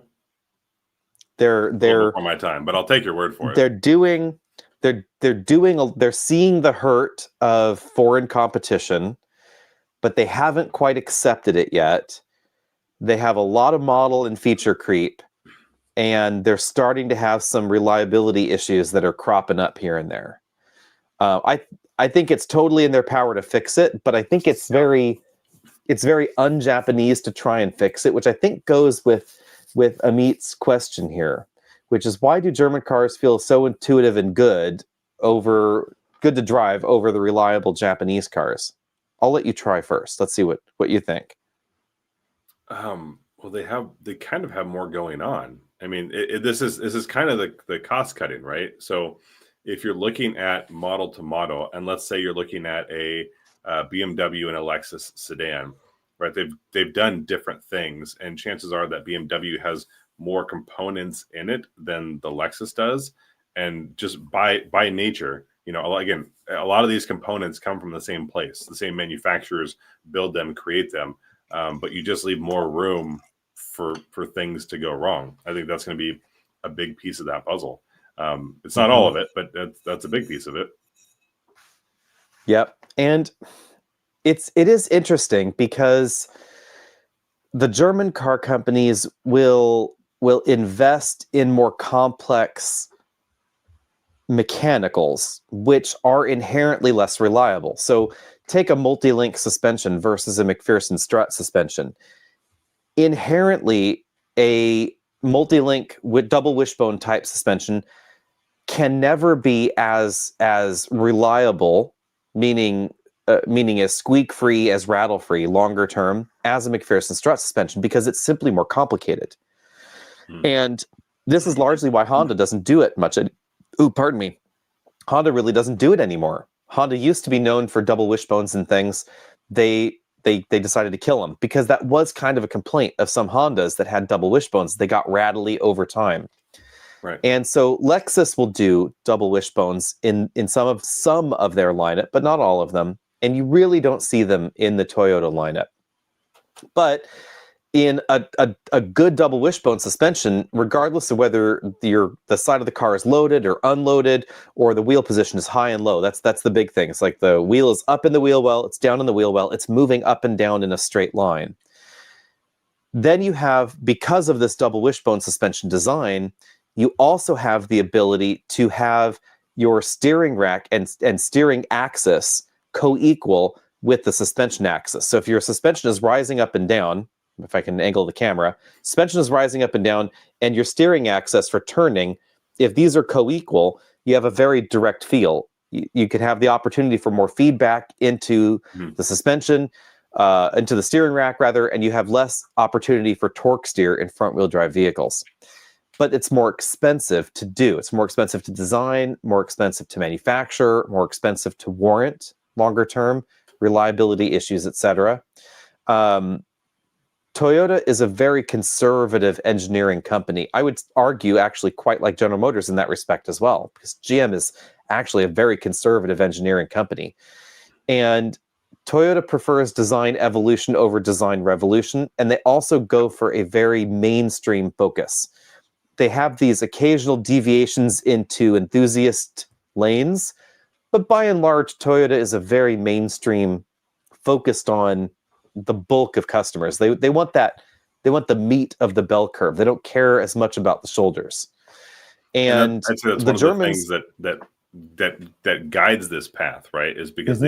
They're before my time, but I'll take your word for it. They're doing they're seeing the hurt of foreign competition, but they haven't quite accepted it yet. They have a lot of model and feature creep, and they're starting to have some reliability issues that are cropping up here and there. I think it's totally in their power to fix it, but I think it's very un-Japanese to try and fix it, which I think goes with Amit's question here, which is, why do German cars feel so intuitive and good to drive over the reliable Japanese cars? I'll let you try first. Let's see what you think. Well, they kind of have more going on. I mean, this is kind of the cost cutting, right? So if you're looking at model to model, and let's say you're looking at a BMW and a Lexus sedan, right? They've done different things, and chances are that BMW has more components in it than the Lexus does, and just by nature, you know, again, a lot of these components come from the same place. The same manufacturers build them, create them, but you just leave more room for things to go wrong. I think that's going to be a big piece of that puzzle. It's not all of it, but that's a big piece of it. Yep. And it is interesting because the German car companies will invest in more complex mechanicals, which are inherently less reliable. So take a multi-link suspension versus a McPherson strut suspension. Inherently, a multi-link with double wishbone type suspension can never be as reliable, meaning as squeak-free, as rattle-free, longer term, as a McPherson strut suspension, because it's simply more complicated. And this is largely why Honda doesn't do it much. Pardon me. Honda really doesn't do it anymore. Honda used to be known for double wishbones and things. They decided to kill them because that was kind of a complaint of some Hondas that had double wishbones. They got rattly over time. Right. And so Lexus will do double wishbones in some of their lineup, but not all of them. And you really don't see them in the Toyota lineup. But in a good double wishbone suspension, regardless of whether the side of the car is loaded or unloaded, or the wheel position is high and low, that's the big thing. It's like the wheel is up in the wheel well, it's down in the wheel well, it's moving up and down in a straight line. Then you have, because of this double wishbone suspension design, you also have the ability to have your steering rack and steering axis co-equal with the suspension axis. So if your suspension is rising up and down, if I can angle the camera, suspension is rising up and down, and your steering axis for turning, if these are co-equal, you have a very direct feel. You could have the opportunity for more feedback into the suspension, into the steering rack rather, and you have less opportunity for torque steer in front-wheel drive vehicles. But it's more expensive to do. It's more expensive to design, more expensive to manufacture, more expensive to warrant longer term, reliability issues, etc. Toyota is a very conservative engineering company. I would argue actually quite like General Motors in that respect as well, because GM is actually a very conservative engineering company. And Toyota prefers design evolution over design revolution, and they also go for a very mainstream focus. They have these occasional deviations into enthusiast lanes, but by and large, Toyota is a very mainstream, focused on the bulk of customers. They want the meat of the bell curve. They don't care as much about the shoulders. And that's the one Germans, of the things that guides this path, right? Is because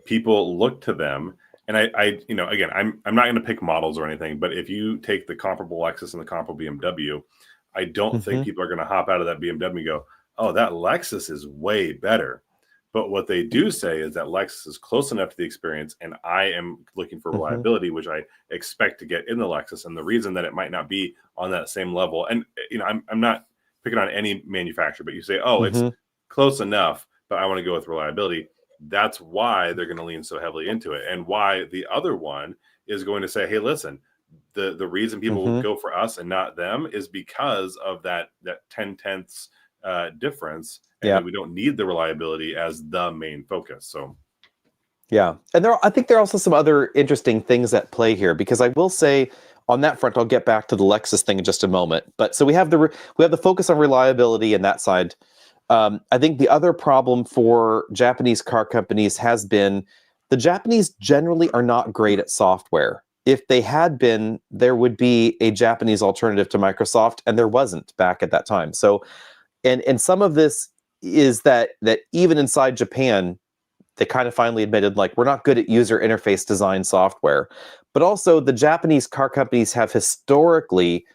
people look to them. And I again, I'm not going to pick models or anything, but if you take the comparable Lexus and the comparable BMW, I don't think people are going to hop out of that BMW and go, oh, that Lexus is way better. But what they do say is that Lexus is close enough to the experience, and I am looking for reliability, which I expect to get in the Lexus. And the reason that it might not be on that same level, and I'm not picking on any manufacturer, but you say, oh, it's close enough, but I want to go with reliability. That's why they're going to lean so heavily into it, and why the other one is going to say, hey, listen, the reason people will go for us and not them is because of that 10/10ths difference. And we don't need the reliability as the main focus. So, yeah, and I think there are also some other interesting things at play here, because I will say on that front, I'll get back to the Lexus thing in just a moment. But so we have the focus on reliability and that side. I think the other problem for Japanese car companies has been the Japanese generally are not great at software. If they had been, there would be a Japanese alternative to Microsoft, and there wasn't back at that time. So, and some of this is that even inside Japan, they kind of finally admitted, like, we're not good at user interface design software. But also, the Japanese car companies have historically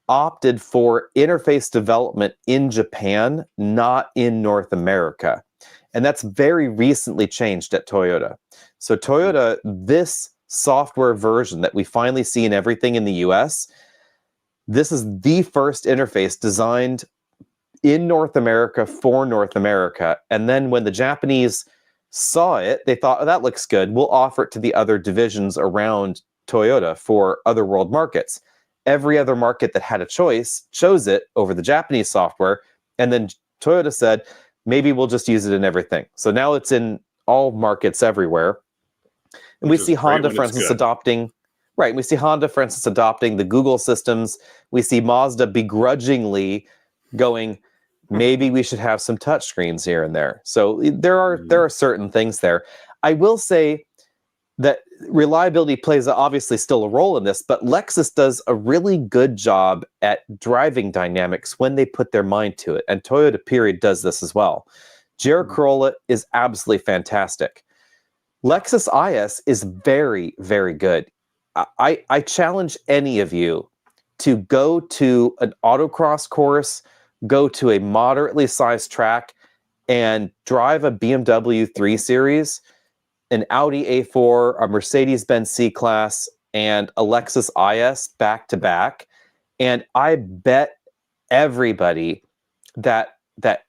opted for interface development in Japan, not in North America. And that's very recently changed at Toyota. So Toyota, this software version that we finally see in everything in the US, this is the first interface designed in North America for North America. And then when the Japanese saw it, they thought, oh, that looks good. We'll offer it to the other divisions around Toyota for other world markets. Every other market that had a choice chose it over the Japanese software. And then Toyota said, maybe we'll just use it in everything. So now it's in all markets everywhere. And we see Honda, for instance, adopting the Google systems. We see Mazda begrudgingly going, maybe we should have some touchscreens here and there. So there are certain things there. I will say that reliability plays obviously still a role in this, but Lexus does a really good job at driving dynamics when they put their mind to it. And Toyota period does this as well. GR Corolla is absolutely fantastic. Lexus IS is very, very good. I challenge any of you to go to an autocross course, go to a moderately sized track, and drive a BMW 3 Series, an Audi A4, a Mercedes-Benz C-Class, and a Lexus IS back to back. And I bet everybody that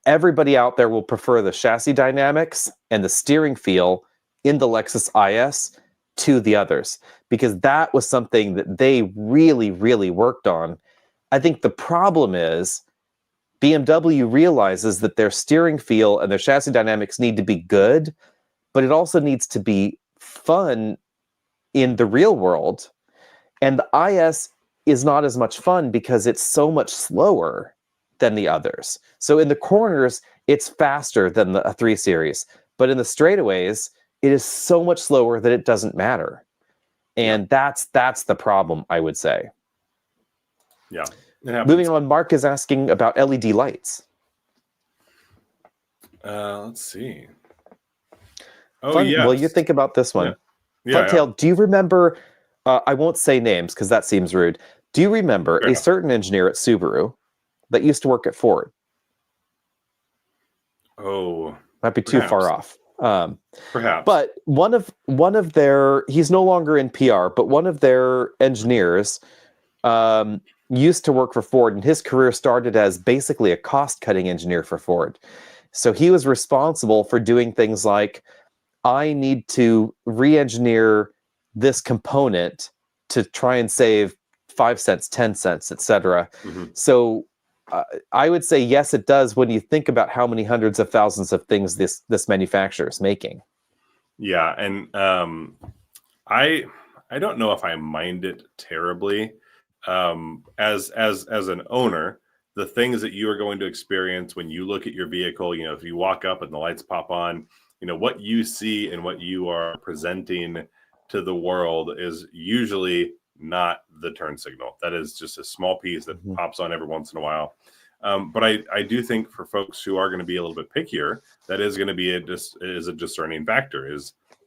everybody out there will prefer the chassis dynamics and the steering feel in the Lexus IS to the others, because that was something that they really, really worked on. I think the problem is BMW realizes that their steering feel and their chassis dynamics need to be good, but it also needs to be fun in the real world. And the IS is not as much fun because it's so much slower than the others. So in the corners, it's faster than a 3 Series. But in the straightaways, it is so much slower that it doesn't matter. And that's the problem, I would say. Yeah. Moving on, Mark is asking about LED lights. Let's see. Oh, Well, you think about this one. Funtail, do you remember, I won't say names because that seems rude. Do you remember a certain engineer at Subaru that used to work at Ford? Oh. Might be too far off. Perhaps. But one of their, he's no longer in PR, but one of their engineers used to work for Ford, and his career started as basically a cost-cutting engineer for Ford. So he was responsible for doing things like, I need to re-engineer this component to try and save 5 cents, 10 cents, etc. So I would say yes, it does when you think about how many hundreds of thousands of things this manufacturer is making. Yeah, and I don't know if I mind it terribly. As an owner, the things that you are going to experience when you look at your vehicle, if you walk up and the lights pop on, what you see and what you are presenting to the world is usually not the turn signal. That is just a small piece that pops on every once in a while. But I do think for folks who are going to be a little bit pickier, that is going to be a discerning factor.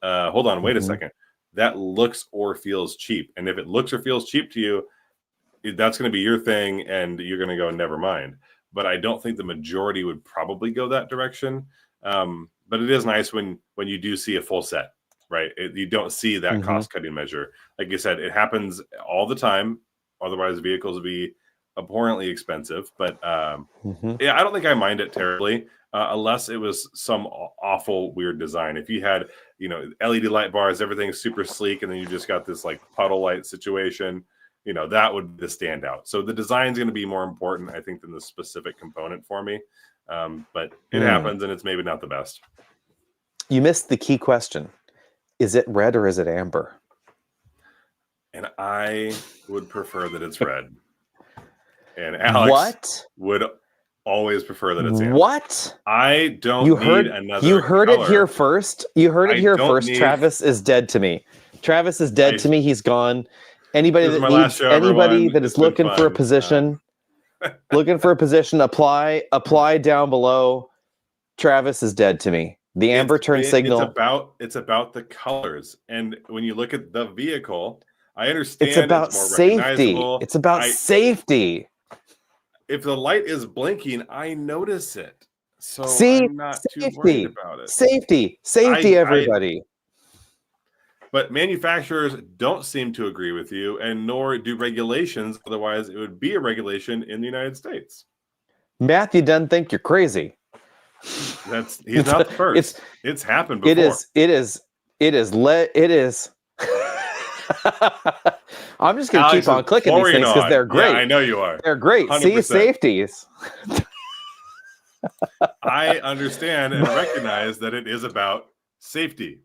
Hold on, wait a second. That looks or feels cheap. And if it looks or feels cheap to you, that's going to be your thing, and you're going to go, never mind. But I don't think the majority would probably go that direction. But it is nice when you do see a full set, right? You don't see that cost-cutting measure. Like you said, it happens all the time. Otherwise, vehicles would be abhorrently expensive. But yeah, I don't think I mind it terribly, unless it was some awful weird design. If you had, LED light bars, everything's super sleek, and then you just got this like puddle light situation, that would be the standout. So the design is going to be more important, I think, than the specific component for me. But it happens, and it's maybe not the best. You missed the key question. Is it red or is it amber? And I would prefer that it's red. And Alex would always prefer that it's amber. What? I don't You need heard another it color. here first. You heard it I here don't first. need- Travis is dead to me. Travis is dead to me. He's gone. Anybody This is that my last needs, show, anybody everyone. that It's is been looking for a fun. position, apply down below. Travis is dead to me. The amber turn signal. It's about the colors, and when you look at the vehicle, I understand It's about it's more safety. recognizable. It's about safety. If the light is blinking, I notice it. So See, I'm not too worried about it. Safety, everybody. But manufacturers don't seem to agree with you, and nor do regulations. Otherwise, it would be a regulation in the United States. Matthew doesn't think you're crazy. He's not the first. It's happened before. It is. I'm just going to keep on clicking these things because they're great. Yeah, I know you are. They're great. 100%. See, safeties. I understand and recognize that it is about safety.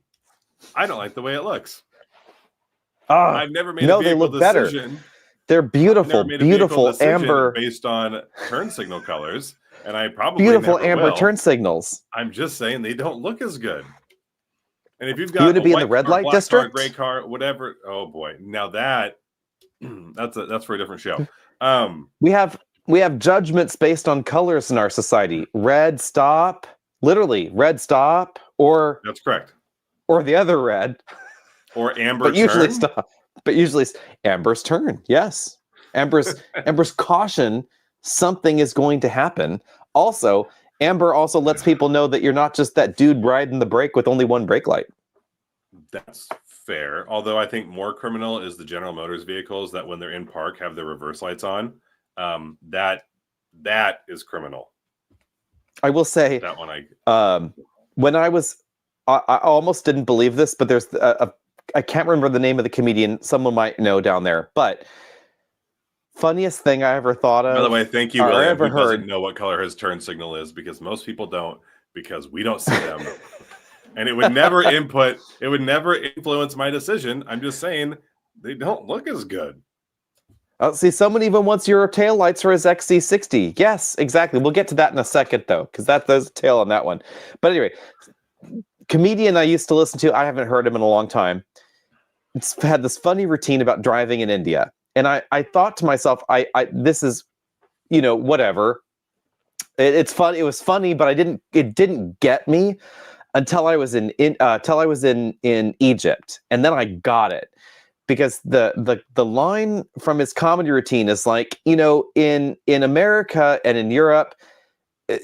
I don't like the way it looks. I've never made a vehicle decision. Better. They're beautiful, beautiful amber based on turn signal colors, and I probably beautiful amber turn signals. I'm just saying they don't look as good. And if you've got to be in the red light district, gray car, whatever. Oh boy, now that's for a different show. We have judgments based on colors in our society. Red stop, literally red stop, or that's correct. Or the other red, or amber. But usually stop. But usually amber's turn. Yes, amber's caution. Something is going to happen. Also, amber also lets people know that you're not just that dude riding the brake with only one brake light. That's fair. Although I think more criminal is the General Motors vehicles that when they're in park have their reverse lights on. That is criminal. I will say that one. When I almost didn't believe this, but there's I can't remember the name of the comedian. Someone might know down there, but funniest thing I ever thought of. By the way, thank you, William, who doesn't know what color his turn signal is, because most people don't, because we don't see them. And it would never influence my decision. I'm just saying they don't look as good. Oh, see, someone even wants your tail lights for his XC60. Yes, exactly. We'll get to that in a second, though, because there's a tail on that one. But anyway, comedian I used to listen to, I haven't heard him in a long time. It's had this funny routine about driving in India. And I thought to myself, this is, whatever. It's fun. It was funny, but it didn't get me until I was in Egypt. And then I got it. Because the line from his comedy routine is like, in America and in Europe,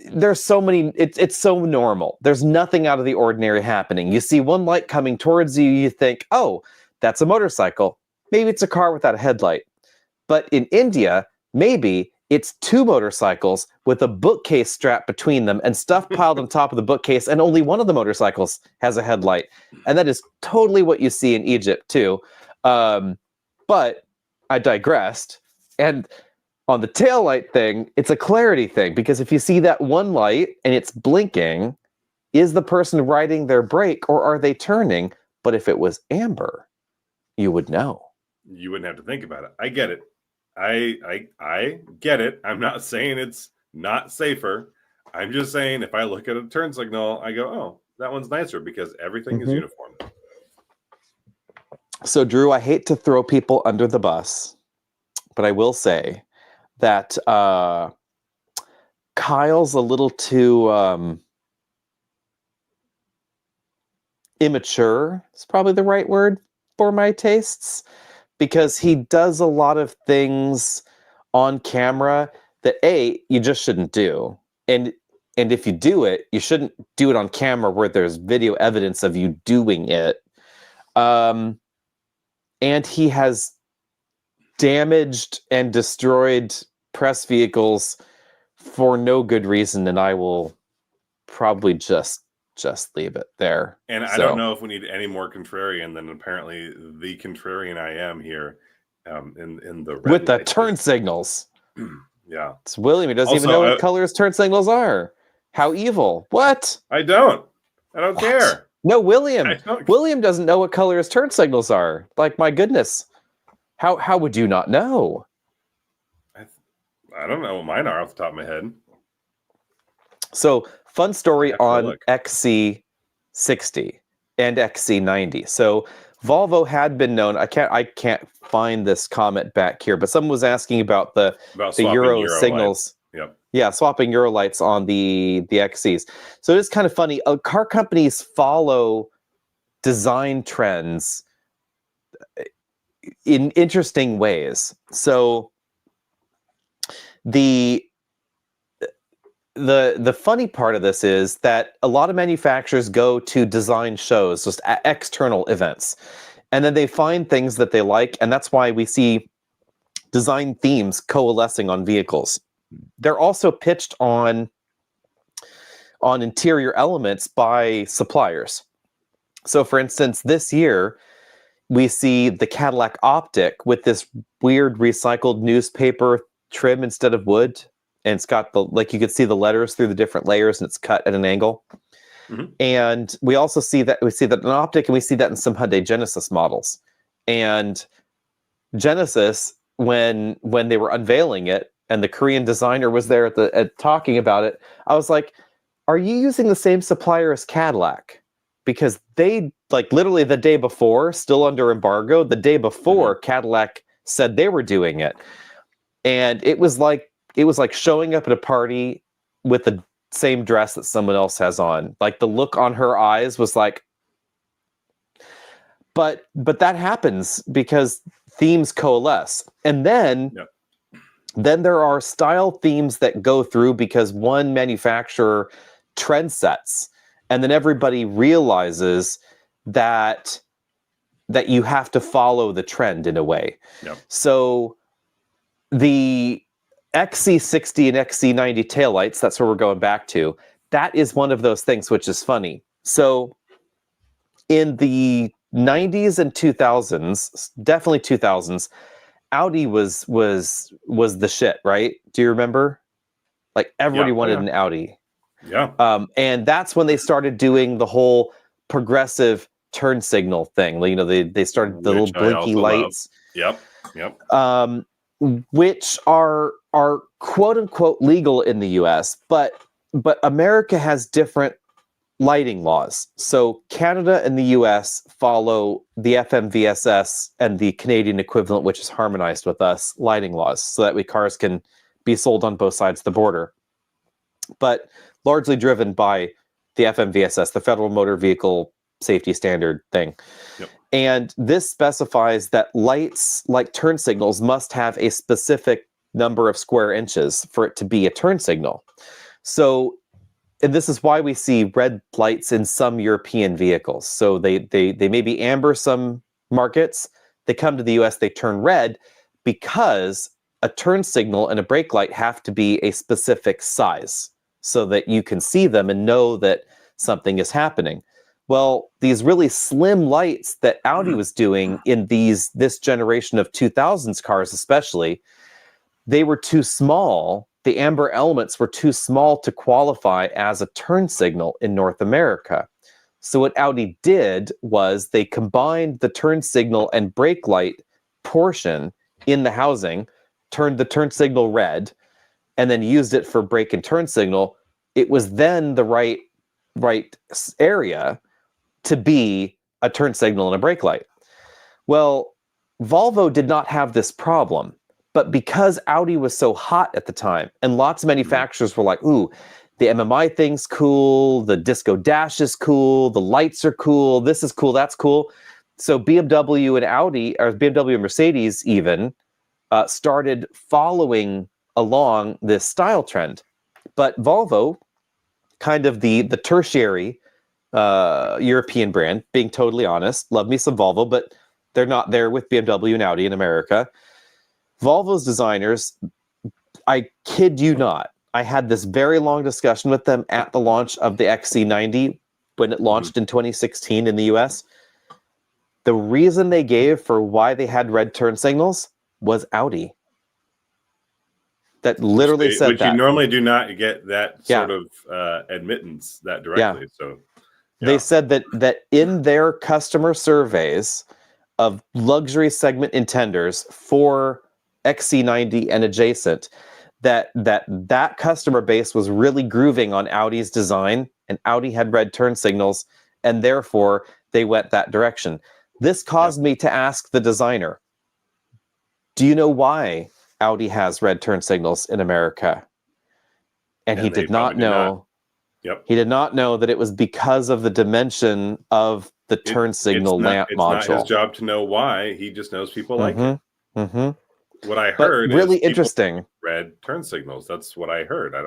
there's so many, it's so normal. There's nothing out of the ordinary happening. You see one light coming towards you, you think, oh, that's a motorcycle. Maybe it's a car without a headlight. But in India, maybe it's two motorcycles with a bookcase strapped between them and stuff piled on top of the bookcase, and only one of the motorcycles has a headlight. And that is totally what you see in Egypt too. But I digressed. And on the taillight thing, it's a clarity thing, because if you see that one light and it's blinking, is the person riding their brake or are they turning? But if it was amber, you would know. You wouldn't have to think about it. I get it. I get it. I'm not saying it's not safer. I'm just saying if I look at a turn signal, I go, oh, that one's nicer because everything is uniform. So, Drew, I hate to throw people under the bus, but I will say that Kyle's a little too immature. It's probably the right word for my tastes, because he does a lot of things on camera that you just shouldn't do. And if you do it, you shouldn't do it on camera where there's video evidence of you doing it. And he has damaged and destroyed press vehicles for no good reason, and I will probably just leave it there. And I don't know if we need any more contrarian than apparently the contrarian I am here in the red with the turn signals. Yeah, it's William. He doesn't even know what colors turn signals are. How evil! What? I don't care. No, William. William doesn't know what color his turn signals are. Like, my goodness. How would you not know? I don't know what mine are off the top of my head. So, fun I story have to on look. XC60 and XC90. So, Volvo had been known. I can't find this comment back here, but someone was asking about the About swapping Euro Euro lights. signals. Yep. Yeah, swapping Euro lights on the XCs. So it's kind of funny. Car companies follow design trends in interesting ways. So the the funny part of this is that a lot of manufacturers go to design shows, just external events, and then they find things that they like, and that's why we see design themes coalescing on vehicles. They're also pitched on interior elements by suppliers. So, for instance, this year we see the Cadillac Optic with this weird recycled newspaper trim instead of wood, and it's got the, like, you could see the letters through the different layers, and it's cut at an angle. Mhm. And we also see that in Optic, and we see that in some Hyundai Genesis models. And Genesis, when they were unveiling it, and the Korean designer was there at talking about it, I was like, "Are you using the same supplier as Cadillac?" Because they, like, literally the day before, still under embargo, the day before, Cadillac said they were doing it, and it was like showing up at a party with the same dress that someone else has on. Like, the look on her eyes was like, but that happens because themes coalesce, and then Yep. there are style themes that go through because one manufacturer trend sets, and then everybody realizes that you have to follow the trend in a way. Yep. So the XC60 and XC90 taillights, that's where we're going back to. That is one of those things, which is funny. So in the 90s and 2000s, definitely 2000s, Audi was the shit, right? Do you remember? Like, everybody wanted an Audi. Yeah. And that's when they started doing the whole progressive turn signal thing. You know, they started the little blinky lights. Love. Yep. Which are quote unquote legal in the US, but America has different lighting laws. So Canada and the US follow the FMVSS and the Canadian equivalent, which is harmonized with us, lighting laws, so that cars can be sold on both sides of the border. But largely driven by the FMVSS, the Federal Motor Vehicle Safety Standard thing. Yep. And this specifies that lights, like turn signals, must have a specific number of square inches for it to be a turn signal. So, and this is why we see red lights in some European vehicles. So they may be amber some markets. They come to the US, they turn red, because a turn signal and a brake light have to be a specific size so that you can see them and know that something is happening. Well, these really slim lights that Audi was doing in this generation of 2000s cars especially, they were too small. The amber elements were too small to qualify as a turn signal in North America. So what Audi did was they combined the turn signal and brake light portion in the housing, turned the turn signal red, and then used it for brake and turn signal. It was then the right area to be a turn signal and a brake light. Well, Volvo did not have this problem, but because Audi was so hot at the time, and lots of manufacturers were like, ooh, the MMI thing's cool, the Disco Dash is cool, the lights are cool, this is cool, that's cool. So BMW and Audi, or BMW and Mercedes even, started following along this style trend. But Volvo, kind of the tertiary European brand, being totally honest, love me some Volvo, but they're not there with BMW and Audi in America. Volvo's designers, I kid you not, I had this very long discussion with them at the launch of the XC90 when it launched in 2016 in the US. The reason they gave for why they had red turn signals was Audi. That literally said that. Which you normally do not get that sort of admittance that directly. So they said that in their customer surveys of luxury segment intenders for XC90 and adjacent, that customer base was really grooving on Audi's design, and Audi had red turn signals, and therefore they went that direction. This caused me to ask the designer, do you know why Audi has red turn signals in America? And he did not know. Yep. He did not know that it was because of the dimension of the turn signal lamp module. It's not his job to know why. He just knows people like it. Mm-hmm. What I heard really is interesting. Red turn signals. That's what I heard. I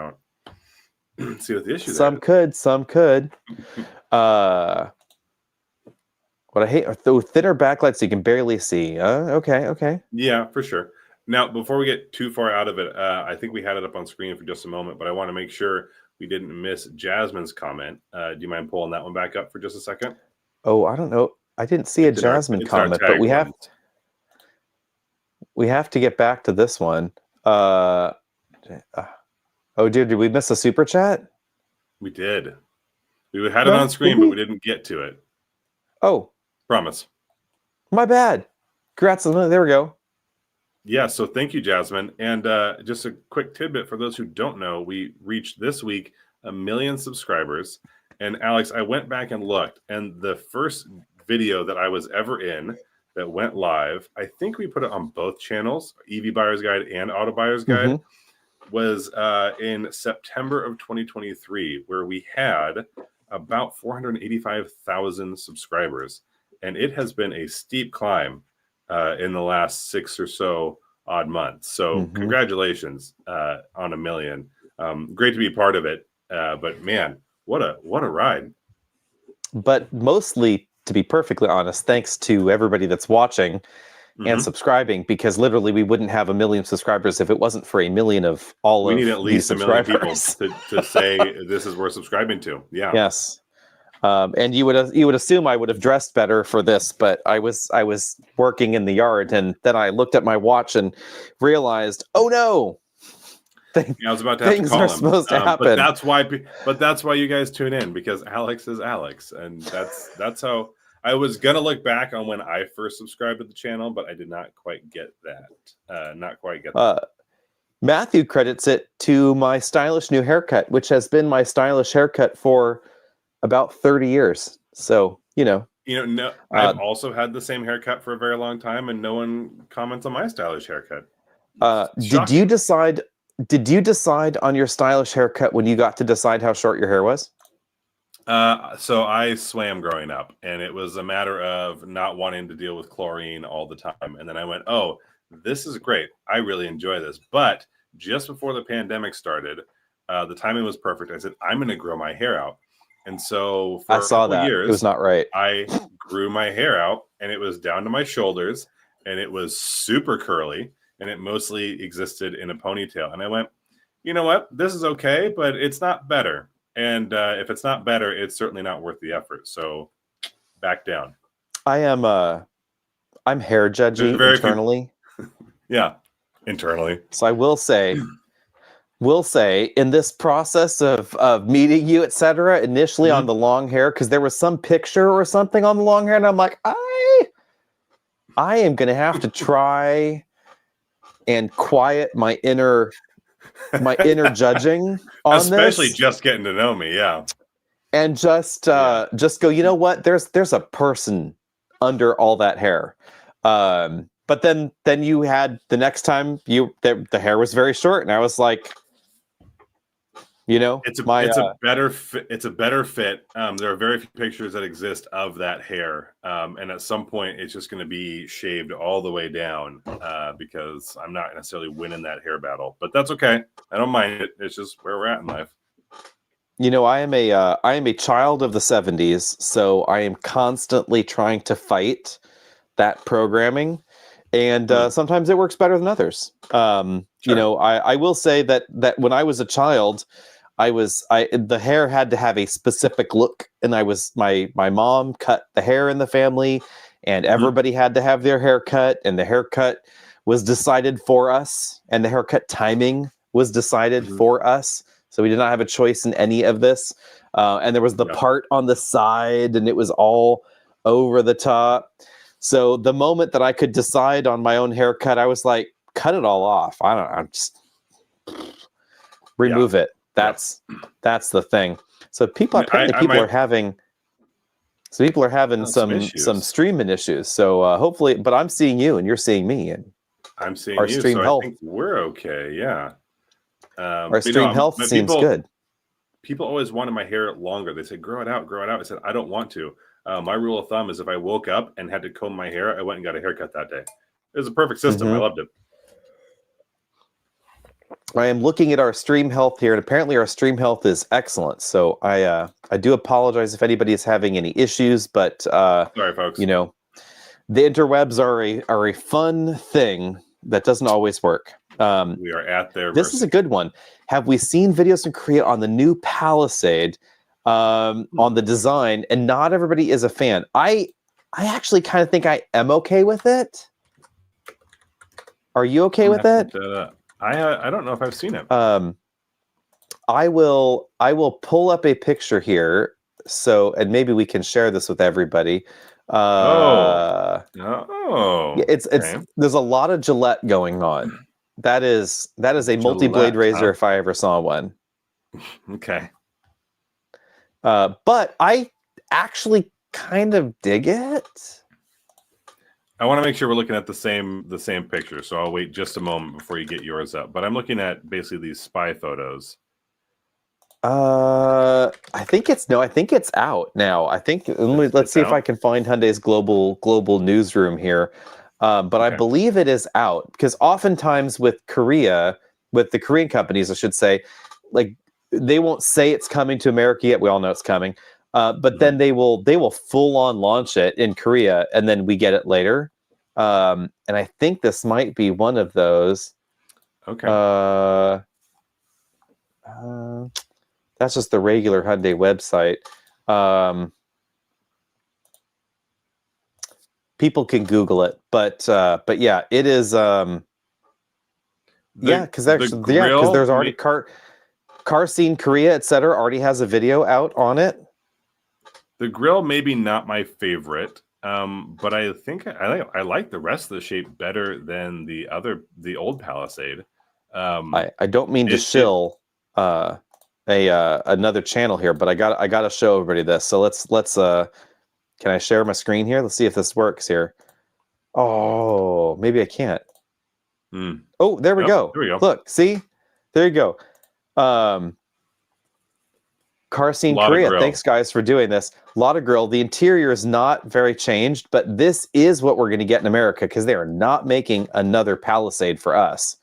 don't see what the issue is. Some could. What I hate are thinner backlights so you can barely see. Okay. Yeah, for sure. Now, before we get too far out of it, I think we had it up on screen for just a moment, but I want to make sure we didn't miss Jasmine's comment. Do you mind pulling that one back up for just a second? Oh, I don't know. I didn't see a Jasmine comment, but we have to get back to this one. Oh, dude, did we miss a super chat? We did. We had it on screen, but we didn't get to it. Oh. Promise. My bad. Congrats. There we go. Yeah, so thank you, Jasmine. And just a quick tidbit for those who don't know, we reached this week 1 million subscribers. And Alex, I went back and looked, and the first video that I was ever in that went live, I think we put it on both channels, EV Buyer's Guide and Auto Buyer's Guide, was in September of 2023, where we had about 485,000 subscribers. And it has been a steep climb in the last 6 or so odd months. So congratulations on 1 million. Great to be part of it. But man, what a ride. But mostly, to be perfectly honest, thanks to everybody that's watching and subscribing, because literally we wouldn't have 1 million subscribers if it wasn't for 1 million of all of these subscribers. We need at least 1 million people to say this is worth subscribing to. Yeah. Yes. And you would assume I would have dressed better for this, but I was working in the yard, and then I looked at my watch and realized, oh no, I was about to have things to call are him. Supposed to happen. But that's why you guys tune in, because Alex is Alex, and that's how I was gonna look back on when I first subscribed to the channel, but I did not quite get that. Matthew credits it to my stylish new haircut, which has been my stylish haircut for about 30 years. So, no, I've also had the same haircut for a very long time, and no one comments on my stylish haircut. Did you decide on your stylish haircut when you got to decide how short your hair was? So I swam growing up, and it was a matter of not wanting to deal with chlorine all the time. And then I went, oh, this is great. I really enjoy this. But just before the pandemic started, the timing was perfect. I said, I'm going to grow my hair out. And so for I saw that. Years, it was not right. I grew my hair out, and it was down to my shoulders, and it was super curly, and it mostly existed in a ponytail. And I went, you know what? This is okay, but it's not better. And if it's not better, it's certainly not worth the effort. So back down. I'm hair judgy internally. Yeah, internally. So I will say, in this process of meeting you, etc., initially on the long hair, because there was some picture or something on the long hair, and I'm like, I am going to have to try and quiet my inner judging on especially this. Just getting to know me, yeah, and just go, you know what, there's a person under all that hair. But then you had the next time the hair was very short, and I was like, it's a better fit. It's a better fit. There are very few pictures that exist of that hair, and at some point it's just going to be shaved all the way down because I'm not necessarily winning that hair battle. But that's okay. I don't mind it. It's just where we're at in life. I am a child of the 70s, so I am constantly trying to fight that programming, and sometimes it works better than others. Sure. I will say that when I was a child, the hair had to have a specific look, and my mom cut the hair in the family, and everybody had to have their haircut, and the haircut was decided for us, and the haircut timing was decided for us. So we did not have a choice in any of this. And there was the part on the side, and it was all over the top. So the moment that I could decide on my own haircut, I was like, cut it all off. remove it. That's the thing. So people are having some streaming issues. So hopefully, but I'm seeing you and you're seeing me, and I'm seeing our you. stream So health. I think we're okay. Yeah. Our stream health seems good. People always wanted my hair longer. They said, grow it out, grow it out. I said, I don't want to. My rule of thumb is if I woke up and had to comb my hair, I went and got a haircut that day. It was a perfect system. I loved it. I am looking at our stream health here, and apparently our stream health is excellent. So I do apologize if anybody is having any issues, but sorry, folks. You know, the interwebs are a fun thing that doesn't always work. We are at their This mercy. is a good one. Have we seen videos from Korea on the new Palisade, on the design, and not everybody is a fan? I actually kind of think I am okay with it. Are you okay with it? I don't know if I've seen it. I will pull up a picture here, and maybe we can share this with everybody. Yeah, it's there's a lot of Gillette going on. That is a multi-blade razor if I ever saw one. Okay. But I actually kind of dig it. I want to make sure we're looking at the same picture, so I'll wait just a moment before you get yours up. But I'm looking at basically these spy photos. I think it's out now. I think let's see if I can find Hyundai's global newsroom here. But okay. I believe it is out, because oftentimes with the Korean companies, I should say, like, they won't say it's coming to America yet. We all know it's coming. But then they will full on launch it in Korea, and then we get it later. And I think this might be one of those. Okay. That's just the regular Hyundai website. People can Google it, but yeah, it is. Because there's already car scene Korea, etc. already has a video out on it. The grill maybe not my favorite, but I think I like the rest of the shape better than the old Palisade. I don't mean to shill another channel here, but I got to show everybody this. So let's can I share my screen here? Let's see if this works here. Oh, maybe I can't. Oh, there we go. There we go. Look, see, there you go. Car scene Korea. Thanks, guys, for doing this. Lotta Grill. The interior is not very changed, but this is what we're going to get in America, because they are not making another Palisade for us.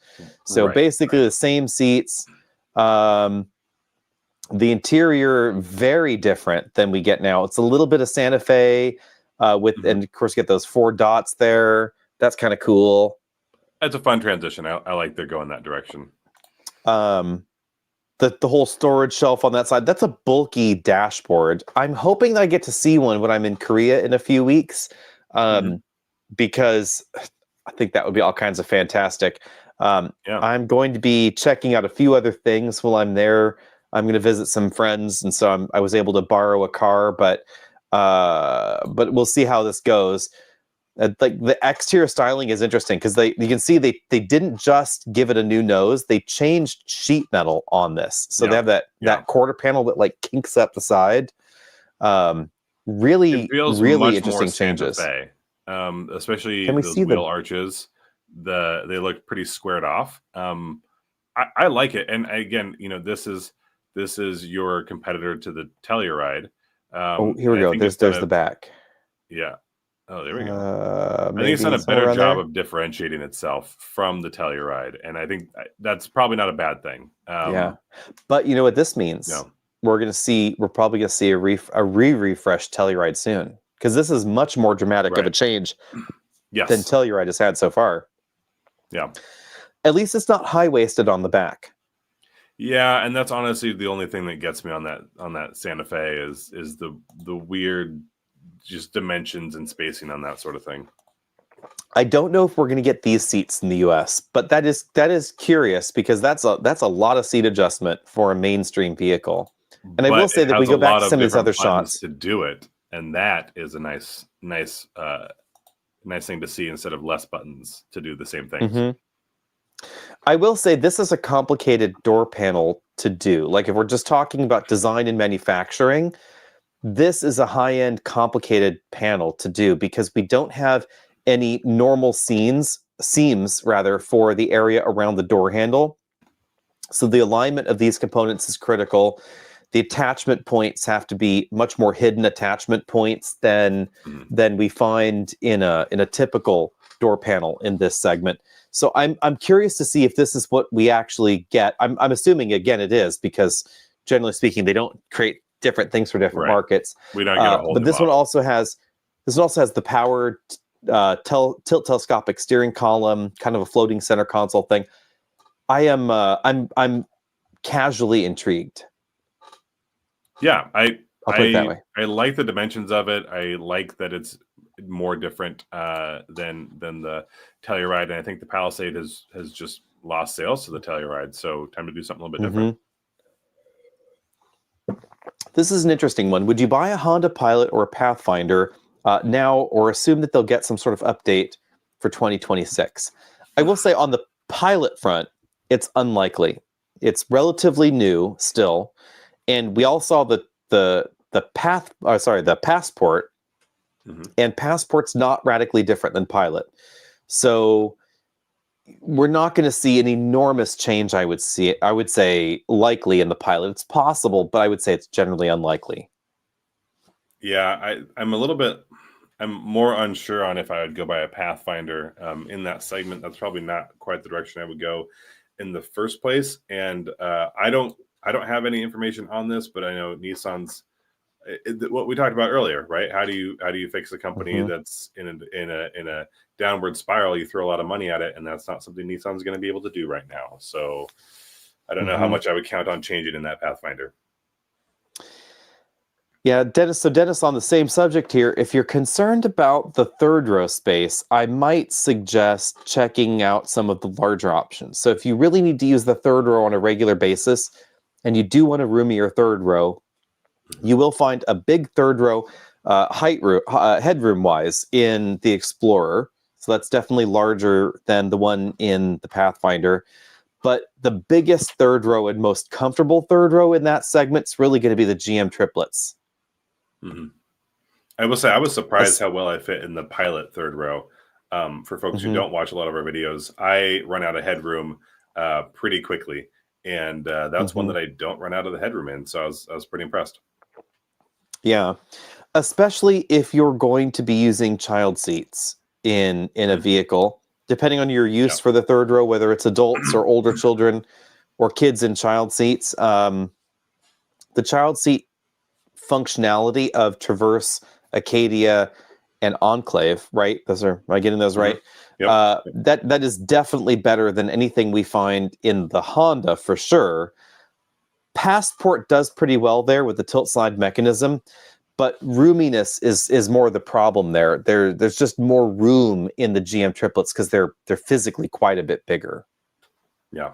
So basically the same seats. The interior very different than we get now. It's a little bit of Santa Fe and of course, get those 4 dots there. That's kind of cool. That's a fun transition. I like they're going that direction. The whole storage shelf on that side, that's a bulky dashboard. I'm hoping that I get to see one when I'm in Korea in a few weeks, because I think that would be all kinds of fantastic. I'm going to be checking out a few other things while I'm there. I'm going to visit some friends, and so I was able to borrow a car, but we'll see how this goes. Like, the exterior styling is interesting, because you can see they didn't just give it a new nose; they changed sheet metal on this. So they have that quarter panel that like kinks up the side. Really interesting changes. Especially those wheel arches. They look pretty squared off. I like it, and again, this is your competitor to the Telluride. Here we go. There's the back. Yeah. Oh, there we go. I think it's done a better job of differentiating itself from the Telluride, and I think that's probably not a bad thing. But you know what this means? No. We're probably going to see a refreshed Telluride soon, because this is much more dramatic of a change than Telluride has had so far. Yeah. At least it's not high-waisted on the back. Yeah, and that's honestly the only thing that gets me on that Santa Fe is the weird just dimensions and spacing on that sort of thing. I don't know if we're going to get these seats in the US, but that is curious, because that's a lot of seat adjustment for a mainstream vehicle. And I will say that we go back to some of these other shots to do it, and that is a nice thing to see, instead of less buttons to do the same thing. I will say this is a complicated door panel to do. Like if we're just talking about design and manufacturing, this is a high-end complicated panel to do because we don't have any normal seams rather for the area around the door handle. So the alignment of these components is critical. The attachment points have to be much more hidden attachment points than we find in a typical door panel in this segment. So I'm curious to see if this is what we actually get. I'm assuming again it is, because generally speaking they don't create different things for different markets. We don't get a whole but this one also has the powered tilt telescopic steering column, kind of a floating center console thing. I'm casually intrigued. Yeah, I'll put it that way. I like the dimensions of it. I like that it's more different than the Telluride, and I think the Palisade has just lost sales to the Telluride. So time to do something a little bit different. This is an interesting one. Would you buy a Honda Pilot or a Pathfinder now, or assume that they'll get some sort of update for 2026? I will say on the Pilot front, it's unlikely. It's relatively new still, and we all saw the Passport, and Passport's not radically different than Pilot. So we're not going to see an enormous change. I would say likely in the Pilot. It's possible, but I would say it's generally unlikely. Yeah, I'm more unsure on if I would go buy a Pathfinder in that segment. That's probably not quite the direction I would go in the first place. And I don't have any information on this, but I know Nissan's what we talked about earlier, right? How do you fix a company that's in a downward spiral? You throw a lot of money at it, and that's not something Nissan's going to be able to do right now. So I don't know how much I would count on changing in that Pathfinder. Yeah, Dennis. So Dennis, on the same subject here, if you're concerned about the third row space, I might suggest checking out some of the larger options. So if you really need to use the third row on a regular basis, and you do want a roomier third row, you will find a big third row headroom wise in the Explorer. So that's definitely larger than the one in the Pathfinder. But the biggest third row and most comfortable third row in that segment is really going to be the GM triplets. I will say I was surprised how well I fit in the Pilot third row. For folks who don't watch a lot of our videos, I run out of headroom pretty quickly, and that's one that I don't run out of the headroom in. So I was pretty impressed. Yeah, especially if you're going to be using child seats in a vehicle, depending on your use for the third row, whether it's adults or older children or kids in child seats. The child seat functionality of Traverse, Acadia, and Enclave, right? Am I getting those right? That is definitely better than anything we find in the Honda for sure. Passport does pretty well there with the tilt slide mechanism, but roominess is more the problem there. There's just more room in the GM triplets because they're physically quite a bit bigger. Yeah.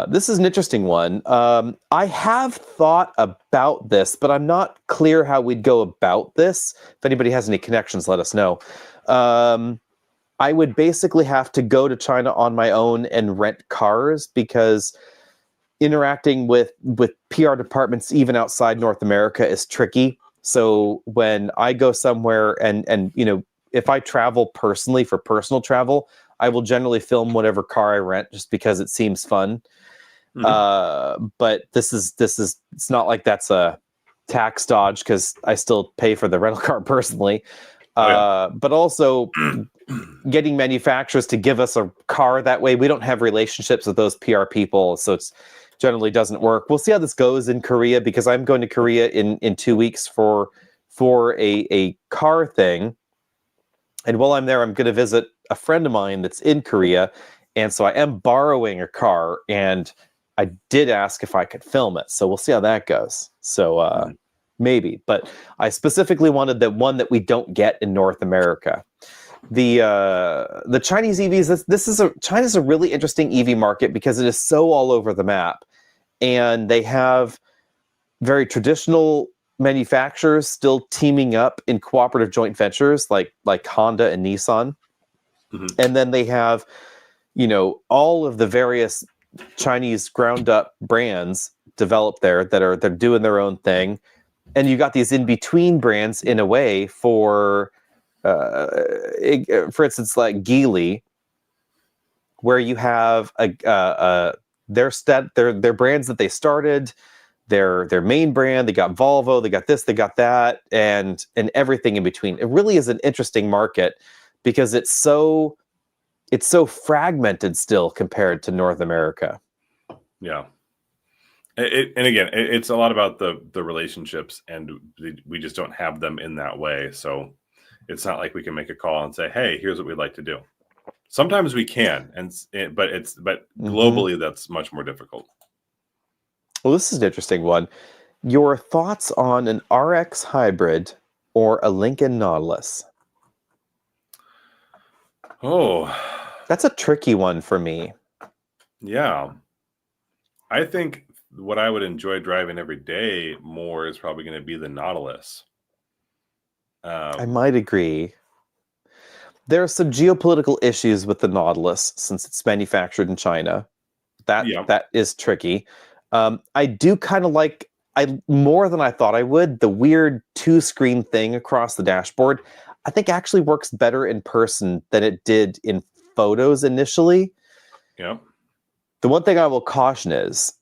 This is an interesting one. I have thought about this, but I'm not clear how we'd go about this. If anybody has any connections, let us know. I would basically have to go to China on my own and rent cars, because interacting with PR departments even outside North America is tricky. So when I go somewhere and if I travel personally for personal travel, I will generally film whatever car I rent just because it seems fun. But this is it's not like that's a tax dodge, because I still pay for the rental car personally. But also getting manufacturers to give us a car that way, we don't have relationships with those PR people, so it's generally doesn't work. We'll see how this goes in Korea, because I'm going to Korea in 2 weeks for a car thing. And while I'm there, I'm going to visit a friend of mine that's in Korea. And so I am borrowing a car, and I did ask if I could film it. So we'll see how that goes. So maybe, but I specifically wanted the one that we don't get in North America. The Chinese EVs, China's a really interesting EV market because it is so all over the map, and they have very traditional manufacturers still teaming up in cooperative joint ventures like Honda and Nissan. Mhm. And then they have, all of the various Chinese ground up brands developed there they're doing their own thing. And you got these in between brands in a way for instance, like Geely, where you have their brands that they started, their main brand. They got Volvo, they got this, they got that, and everything in between. It really is an interesting market because it's so fragmented still compared to North America. Yeah. And again, it's a lot about the relationships, and we just don't have them in that way. So it's not like we can make a call and say, "Hey, here's what we'd like to do." Sometimes we can, but globally that's much more difficult. Well, this is an interesting one. Your thoughts on an RX hybrid or a Lincoln Nautilus? Oh, that's a tricky one for me. Yeah, I think what I would enjoy driving every day more is probably going to be the Nautilus. I might agree. There are some geopolitical issues with the Nautilus since it's manufactured in China. That is tricky. I do kind of like, more than I thought I would, the weird 2-screen thing across the dashboard. I think actually works better in person than it did in photos initially. Yeah. The one thing I will caution is,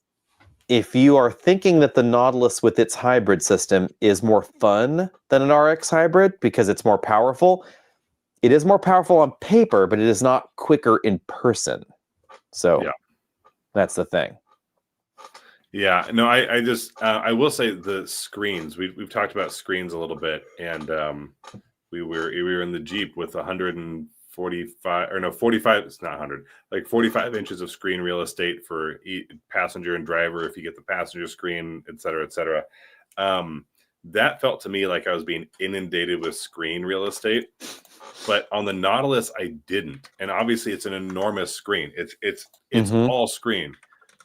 if you are thinking that the Nautilus with its hybrid system is more fun than an RX hybrid because it's more powerful, it is more powerful on paper, but it is not quicker in person. So that's the thing. Yeah, no, I just I will say the screens. We've talked about screens a little bit, and we were in the Jeep with 45. It's not 100, like 45 inches of screen real estate for passenger and driver. If you get the passenger screen, et cetera, et cetera. That felt to me like I was being inundated with screen real estate. But on the Nautilus, I didn't. And obviously, it's an enormous screen. It's all screen,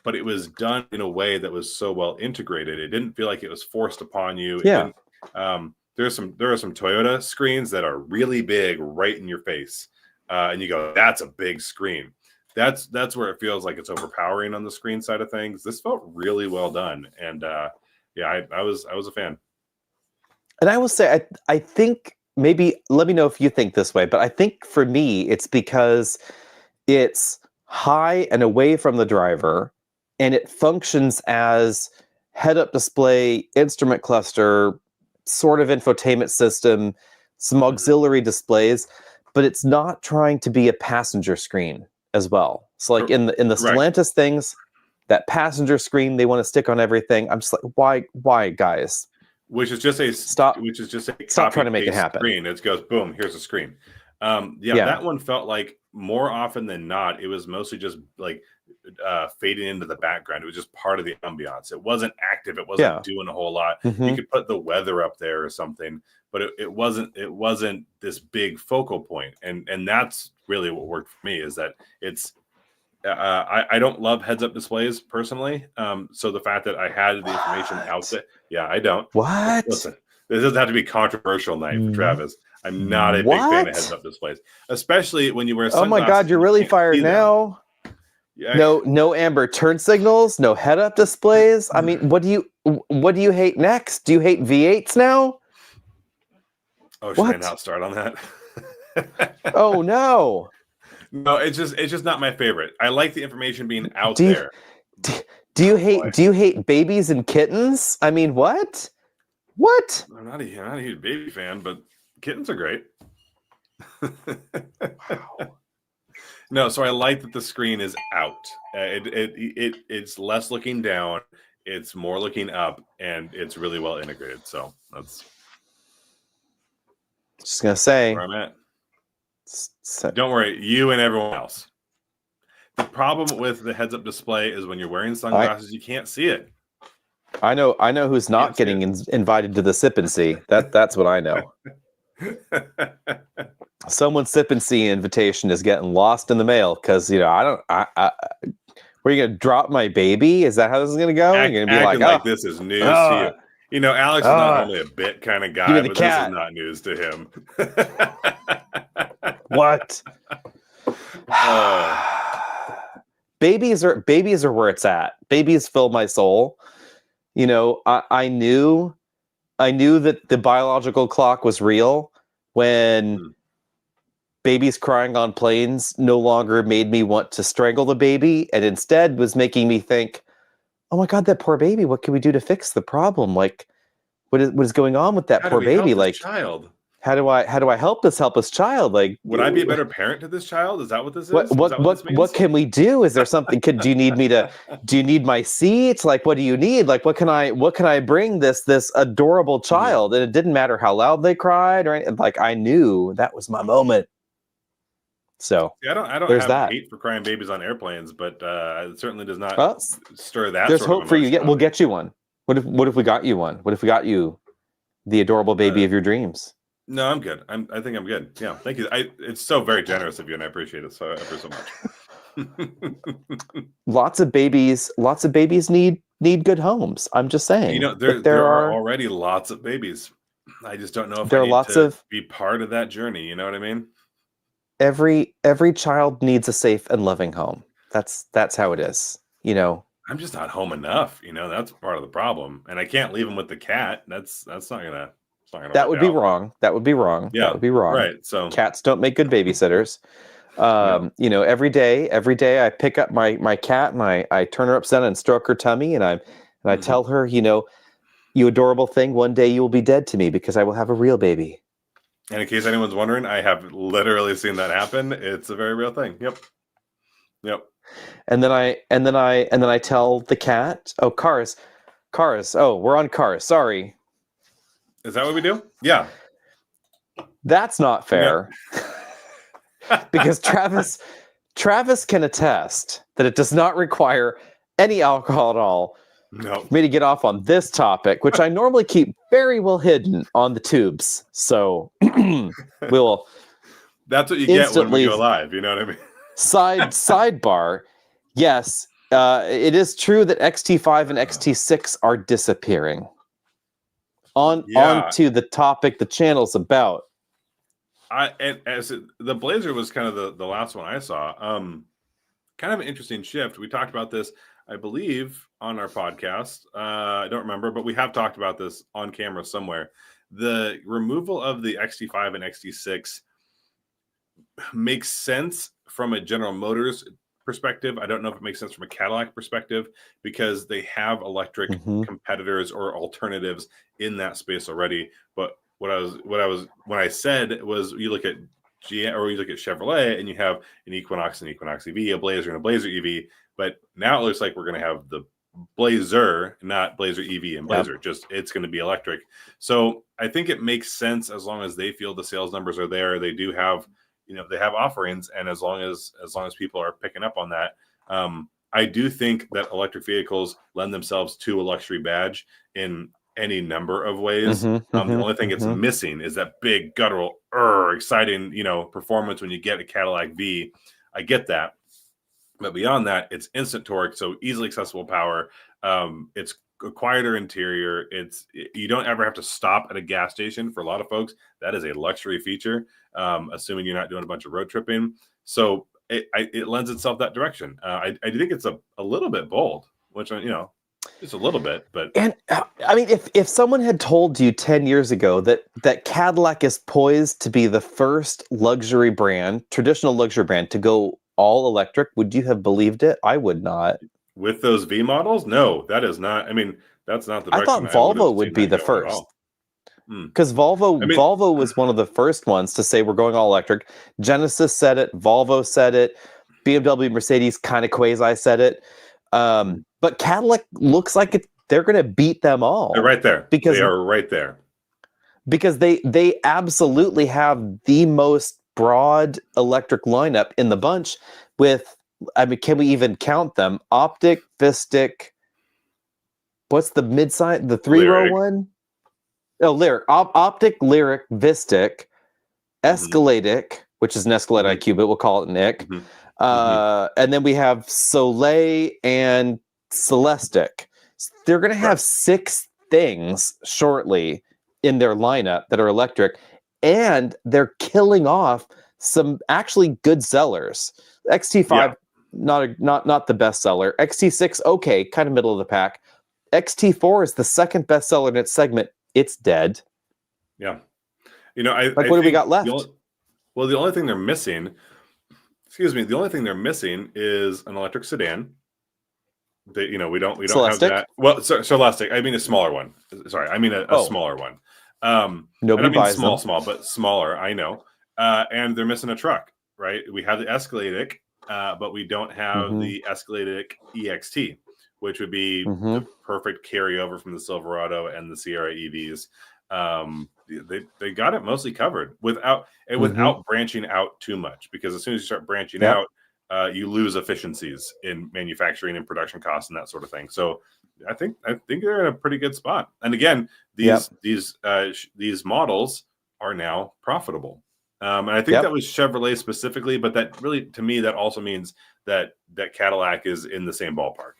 but it was done in a way that was so well integrated. It didn't feel like it was forced upon you. Yeah. There are some Toyota screens that are really big, right in your face, and you go, "That's a big screen." That's where it feels like it's overpowering on the screen side of things. This felt really well done, and I was a fan. And I will say, I think, maybe let me know if you think this way, but I think for me, it's because it's high and away from the driver, and it functions as head-up display, instrument cluster, sort of infotainment system, some auxiliary displays, but it's not trying to be a passenger screen as well. So like in the Stellantis things, that passenger screen they want to stick on everything. I'm just like, why guys? Which is just a stop trying to make it happen. Screen. It goes boom. Here's a screen. That one felt like more often than not, it was mostly just like fading into the background. It was just part of the ambiance. It wasn't active. It wasn't doing a whole lot. You could put the weather up there or something, but it wasn't this big focal point. And that's really what worked for me, is that it's. I don't love heads-up displays personally. So the fact that I had the information out there, I don't. What? Listen, this doesn't have to be controversial night for Travis. I'm not a big fan of heads-up displays, especially when you wear sunglasses. Oh my God, you're really fired now. No amber turn signals, no head-up displays. I mean, what do you hate next? Do you hate V8s now? Oh, should I not start on that? Oh no. No, it's just not my favorite. I like the information being out there. Do you hate babies and kittens? I mean, what? What? I'm not a huge baby fan, but kittens are great. Wow. No, so I like that the screen is out. It's less looking down, it's more looking up, and it's really well integrated. So that's just gonna say where I'm at. Don't worry, you and everyone else. The problem with the heads-up display is when you're wearing sunglasses, you can't see it. I know who's not getting invited to the sip and see. That's what I know. Someone's sip and see invitation is getting lost in the mail because where are you gonna drop my baby? Is that how this is gonna go? You're gonna be like this is news to you. Alex is not only a bit kind of guy, but this is not news to him. What? Babies are where it's at. Babies fill my soul. You know, I knew that the biological clock was real when babies crying on planes no longer made me want to strangle the baby, and instead was making me think, oh my God, that poor baby, what can we do to fix the problem? Like, what is going on with that How do poor we help baby? this Like, child? how do I help this helpless child? Like, Would I be a better parent to this child? Is that what this is? Is that what this means? what can we do? Is there something? Do you need my seat? Like, what do you need? Like, what can I bring this adorable child? And it didn't matter how loud they cried or anything. Like, I knew that was my moment. So See, I don't there's have that. hate for crying babies on airplanes, but it certainly does not stir that. There's sort of hope for you. Yeah, emotion we'll on me. get you one. What if we got you one? What if we got you the adorable baby of your dreams? No, I'm good. I think I'm good. Yeah, thank you. It's so very generous of you, and I appreciate it so ever so much. Lots of babies need good homes. I'm just saying. You know, there are already lots of babies. I just don't know if there I are need lots to of be part of that journey. You know what I mean? every child needs a safe and loving home. That's how it is. You know, I'm just not home enough. You know, that's part of the problem, and I can't leave him with the cat. That's not gonna. That would be wrong. That would be wrong. Yeah, that would be wrong. Right. So cats don't make good babysitters. You know, every day I pick up my cat and I turn her upside down and stroke her tummy and I tell her, you know, you adorable thing, one day you will be dead to me because I will have a real baby. And in case anyone's wondering, I have literally seen that happen. It's a very real thing. Yep. And then I tell the cat, oh, cars. Oh, we're on Cars. Sorry. Is that what we do? Yeah. That's not fair. Yeah. Because Travis can attest that it does not require any alcohol at all for me to get off on this topic, which I normally keep very well hidden on the tubes. So we'll. That's what you get when we go live. You know what I mean? Sidebar. Yes, it is true that XT5 and XT6 are disappearing. On to the topic the channel's about. The Blazer was kind of the last one I saw. Kind of an interesting shift. We talked about this, I believe, on our podcast. I don't remember, but we have talked about this on camera somewhere. The removal of the XT5 and XT6 makes sense from a General Motors perspective. I don't know if it makes sense from a Cadillac perspective because they have electric competitors or alternatives in that space already. But when I said was you look at GM or you look at Chevrolet and you have an Equinox and Equinox EV, a Blazer and a Blazer EV, but now it looks like we're going to have the Blazer, not Blazer EV and Blazer. Just it's going to be electric. So I think it makes sense as long as they feel the sales numbers are there. They do have, they have offerings, and as long as people are picking up on that, I do think that electric vehicles lend themselves to a luxury badge in any number of ways. The only thing it's missing is that big guttural, exciting, performance when you get a Cadillac V. I get that. But beyond that, it's instant torque, so easily accessible power. It's a quieter interior. You don't ever have to stop at a gas station. For a lot of folks, that is a luxury feature, assuming you're not doing a bunch of road tripping. So it lends itself that direction. I do think it's a little bit bold, which, just a little bit. But and I mean, if someone had told you 10 years ago that Cadillac is poised to be the first luxury brand, traditional luxury brand, to go all electric, would you have believed it? I would not. With those V models? No, that is not. I mean, that's not the direction. I thought Volvo would be the first. Because Volvo was one of the first ones to say we're going all electric. Genesis said it. Volvo said it. BMW, Mercedes kind of quasi said it. But Cadillac looks like they're going to beat them all. They're right there. They are right there. Because they absolutely have the most broad electric lineup in the bunch with, can we even count them? Optic, Vistic, what's the mid-side, the three-row one? Oh, Lyric. Optic, Lyric, Vistic, Escaladic, which is an Escalade IQ, but we'll call it Nick. And then we have Soleil and Celestic. They're going to have 6 things shortly in their lineup that are electric, and they're killing off some actually good sellers. XT5, not the best seller. XT6, okay, kind of middle of the pack. XT4 is the second best seller in its segment. It's dead. Yeah. I what do we got left? The only thing they're missing, the only thing they're missing is an electric sedan. We don't have that. Well, Celestiq. I mean a smaller one. Sorry, I mean a smaller one. Nobody buys small, them. small, but smaller. I know. And they're missing a truck, right? We have the Escalade, but we don't have the Escalade EXT, which would be the perfect carryover from the Silverado and the Sierra EVs. They got it mostly covered without branching out too much, because as soon as you start branching out, you lose efficiencies in manufacturing and production costs and that sort of thing. So I think they're in a pretty good spot. And again, these models are now profitable. And I think that was Chevrolet specifically, but that really, to me, that also means that Cadillac is in the same ballpark,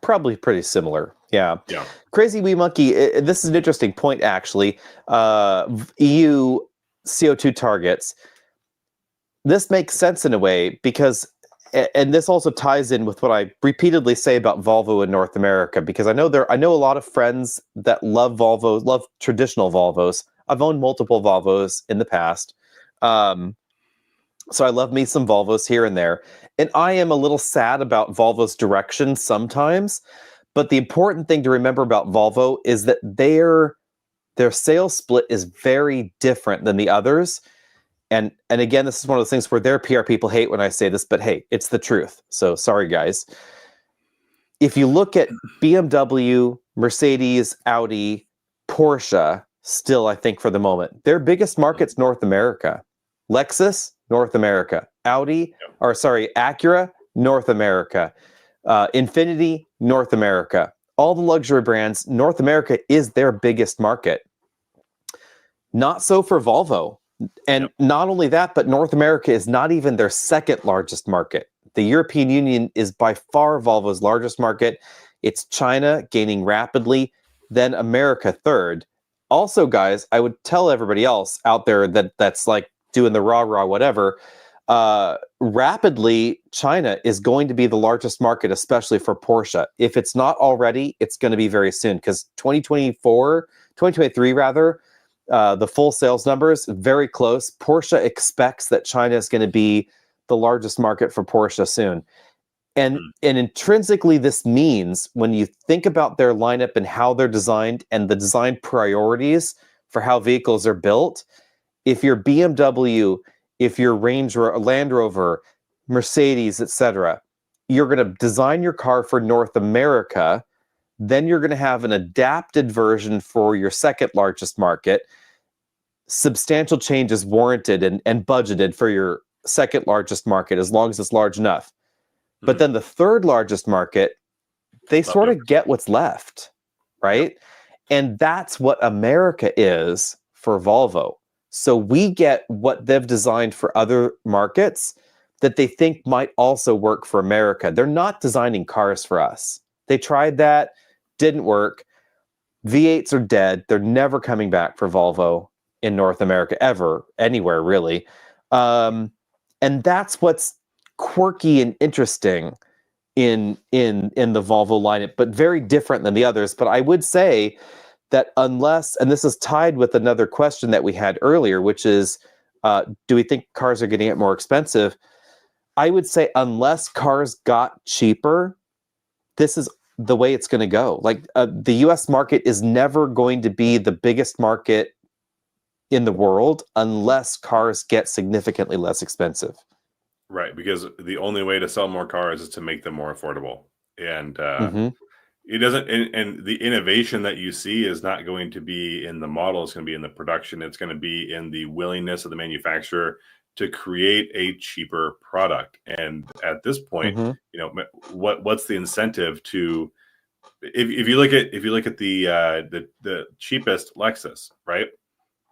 Probably pretty similar. Yeah. Yeah. Crazy Wee Monkey. This is an interesting point, actually. EU CO2 targets. This makes sense in a way because, and this also ties in with what I repeatedly say about Volvo in North America, because I know a lot of friends that love Volvo, love traditional Volvos. I've owned multiple Volvos in the past. So I love me some Volvos here and there. And I am a little sad about Volvo's direction sometimes. But the important thing to remember about Volvo is that their sales split is very different than the others. And again, this is one of those things where their PR people hate when I say this, but hey, it's the truth. So sorry, guys. If you look at BMW, Mercedes, Audi, Porsche, still, I think for the moment, their biggest market's North America. Lexus, North America. Acura, North America. Infiniti, North America. All the luxury brands, North America is their biggest market. Not so for Volvo. And not only that, but North America is not even their second largest market. The European Union is by far Volvo's largest market. It's China gaining rapidly, then America third. Also, guys, I would tell everybody else out there that's like doing the rah-rah whatever, rapidly, China is going to be the largest market, especially for Porsche. If it's not already, it's going to be very soon, because 2023 rather, the full sales numbers, very close. Porsche expects that China is going to be the largest market for Porsche soon. And intrinsically, this means when you think about their lineup and how they're designed and the design priorities for how vehicles are built, if you're BMW, if you're Land Rover, Mercedes, etc., you're going to design your car for North America. Then you're going to have an adapted version for your second largest market. Substantial change is warranted and budgeted for your second largest market, as long as it's large enough. But then the third largest market, they sort of get what's left, right? And that's what America is for Volvo. So we get what they've designed for other markets that they think might also work for America. They're not designing cars for us. They tried that, didn't work. V8s are dead. They're never coming back for Volvo in North America, ever, anywhere really. And that's what's quirky and interesting in the Volvo lineup, but very different than the others. But I would say that unless, and this is tied with another question that we had earlier, which is, do we think cars are going to get more expensive? I would say unless cars got cheaper, this is the way it's going to go. Like the US market is never going to be the biggest market in the world unless cars get significantly less expensive. Right, because the only way to sell more cars is to make them more affordable. And it doesn't, and the innovation that you see is not going to be in the model, it's going to be in the production, it's going to be in the willingness of the manufacturer to create a cheaper product. And at this point, what's the incentive to, if you look at the cheapest Lexus, right?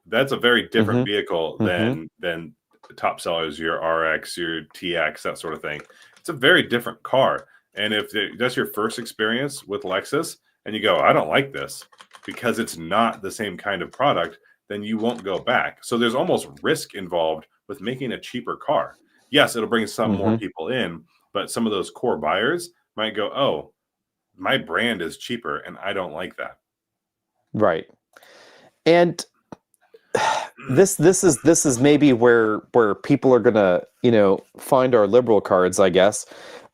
That's a very different vehicle than top sellers, your RX, your TX, that sort of thing. It's a very different car. And if that's your first experience with Lexus and you go, I don't like this because it's not the same kind of product, then you won't go back. So there's almost risk involved with making a cheaper car. Yes, it'll bring some more people in, but some of those core buyers might go, oh, my brand is cheaper and I don't like that. Right. And this is maybe where people are gonna, find our liberal cards, I guess.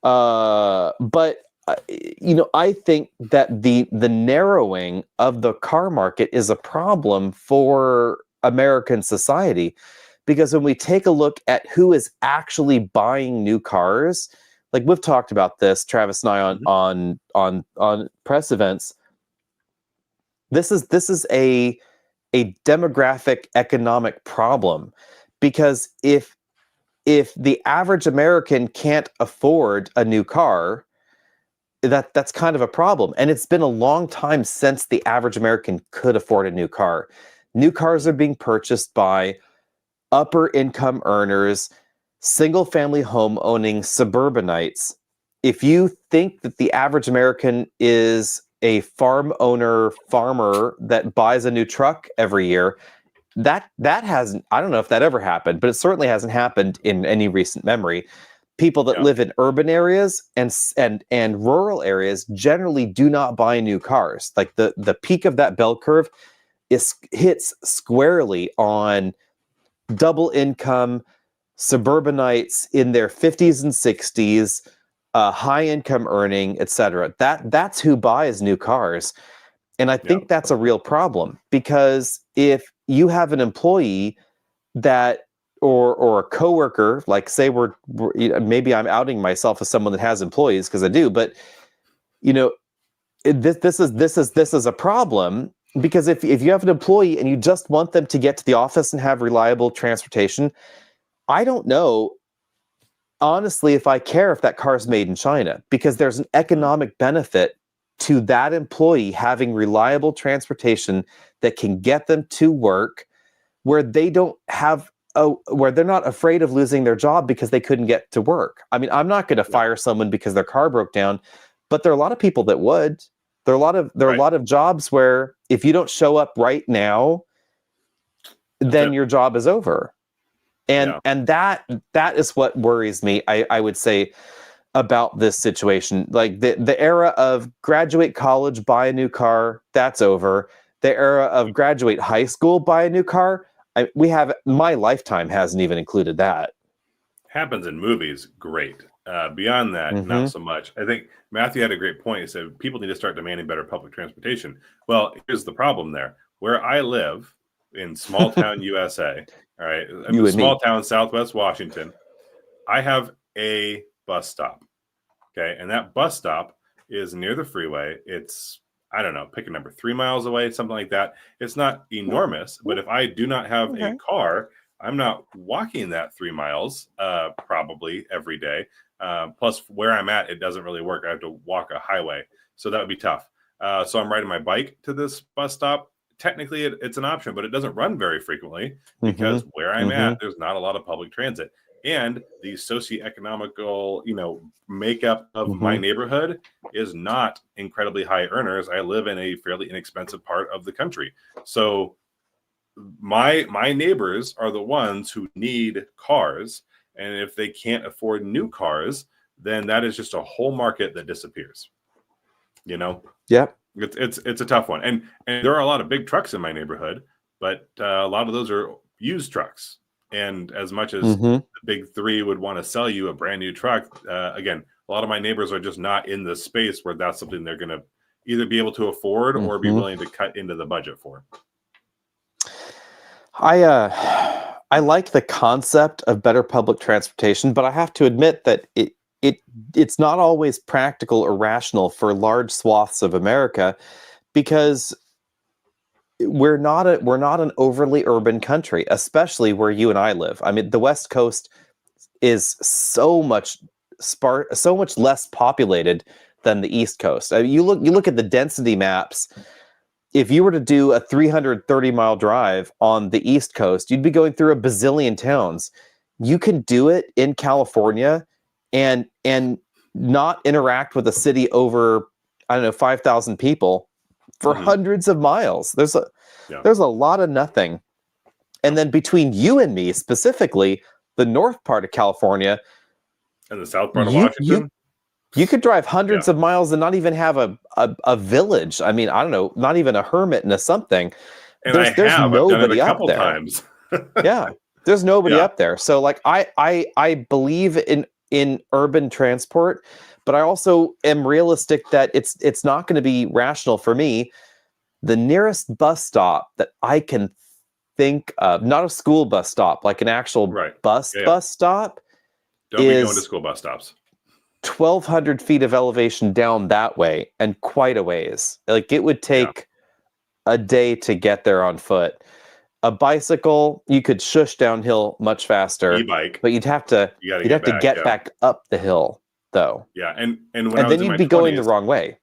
But I think that the narrowing of the car market is a problem for American society, because when we take a look at who is actually buying new cars, like we've talked about this, Travis and I, on press events. This is a demographic economic problem, because if the average American can't afford a new car, that's kind of a problem. And it's been a long time since the average American could afford a new car. New cars are being purchased by upper income earners, single family home owning suburbanites. If you think that the average American is a farmer that buys a new truck every year, that hasn't, I don't know if that ever happened, but it certainly hasn't happened in any recent memory. People that live in urban areas and rural areas generally do not buy new cars. Like the peak of that bell curve hits squarely on double income suburbanites in their 50s and 60s, high income earning, etc. That's who buys new cars. And I think that's a real problem, because if you have an employee that or a coworker, like say we're maybe I'm outing myself as someone that has employees, because I do, but this is a problem, because if you have an employee and you just want them to get to the office and have reliable transportation, I don't know honestly if I care if that car is made in China, because there's an economic benefit to that employee having reliable transportation that can get them to work, where they don't have where they're not afraid of losing their job because they couldn't get to work. I mean, I'm not going to fire someone because their car broke down, but there are a lot of people that would. There are a lot of jobs where if you don't show up right now, then your job is over. And that is what worries me, I would say, about this situation. Like the era of graduate college, buy a new car, that's over. The era of graduate high school, buy a new car, my lifetime hasn't even included that. Happens in movies, great. Beyond that, not so much. I think Matthew had a great point. He said people need to start demanding better public transportation. Well, here's the problem there. Where I live in small town USA, all right, small town Southwest Washington, I have a bus stop. Okay, and that bus stop is near the freeway. It's, I don't know, pick a number, 3 miles away, something like that. It's not enormous, but if I do not have a car, I'm not walking that 3 miles probably every day. Plus, where I'm at, it doesn't really work. I have to walk a highway, so that would be tough. So I'm riding my bike to this bus stop. Technically, it's an option, but it doesn't run very frequently because where I'm at, there's not a lot of public transit. And the socioeconomical, makeup of my neighborhood is not incredibly high earners. I live in a fairly inexpensive part of the country. So my neighbors are the ones who need cars. And if they can't afford new cars, then that is just a whole market that disappears. Yep. It's a tough one. And there are a lot of big trucks in my neighborhood, but a lot of those are used trucks. And as much as the big three would want to sell you a brand new truck, again, a lot of my neighbors are just not in the space where that's something they're going to either be able to afford or be willing to cut into the budget for. I like the concept of better public transportation, but I have to admit that it's not always practical or rational for large swaths of America, because we're not an overly urban country, especially where you and I live. I mean, the West Coast is so much less populated than the East Coast. I mean, you look at the density maps. If you were to do a 330-mile drive on the East Coast, you'd be going through a bazillion towns. You can do it in California and not interact with a city over, 5,000 people for hundreds of miles. There's a lot of nothing. And then between you and me, specifically, the north part of California and the south part of you Washington, you could drive hundreds of miles and not even have a village. I mean, I don't know, not even a hermit and a something. and There's I've done it nobody a up couple there. times. Yeah, there's nobody Yeah. up there. So like I believe in urban transport, but I also am realistic that it's not going to be rational for me. The nearest bus stop that I can think of, not a school bus stop, like an actual Right. bus stop, Don't be going to is school bus stops. 1,200 feet of elevation down that way, and quite a ways. Like it would take a day to get there on foot. A bicycle, you could shush downhill much faster. E-bike, but you'd have to get back up the hill, though. Yeah, and when and then you'd be going the wrong way.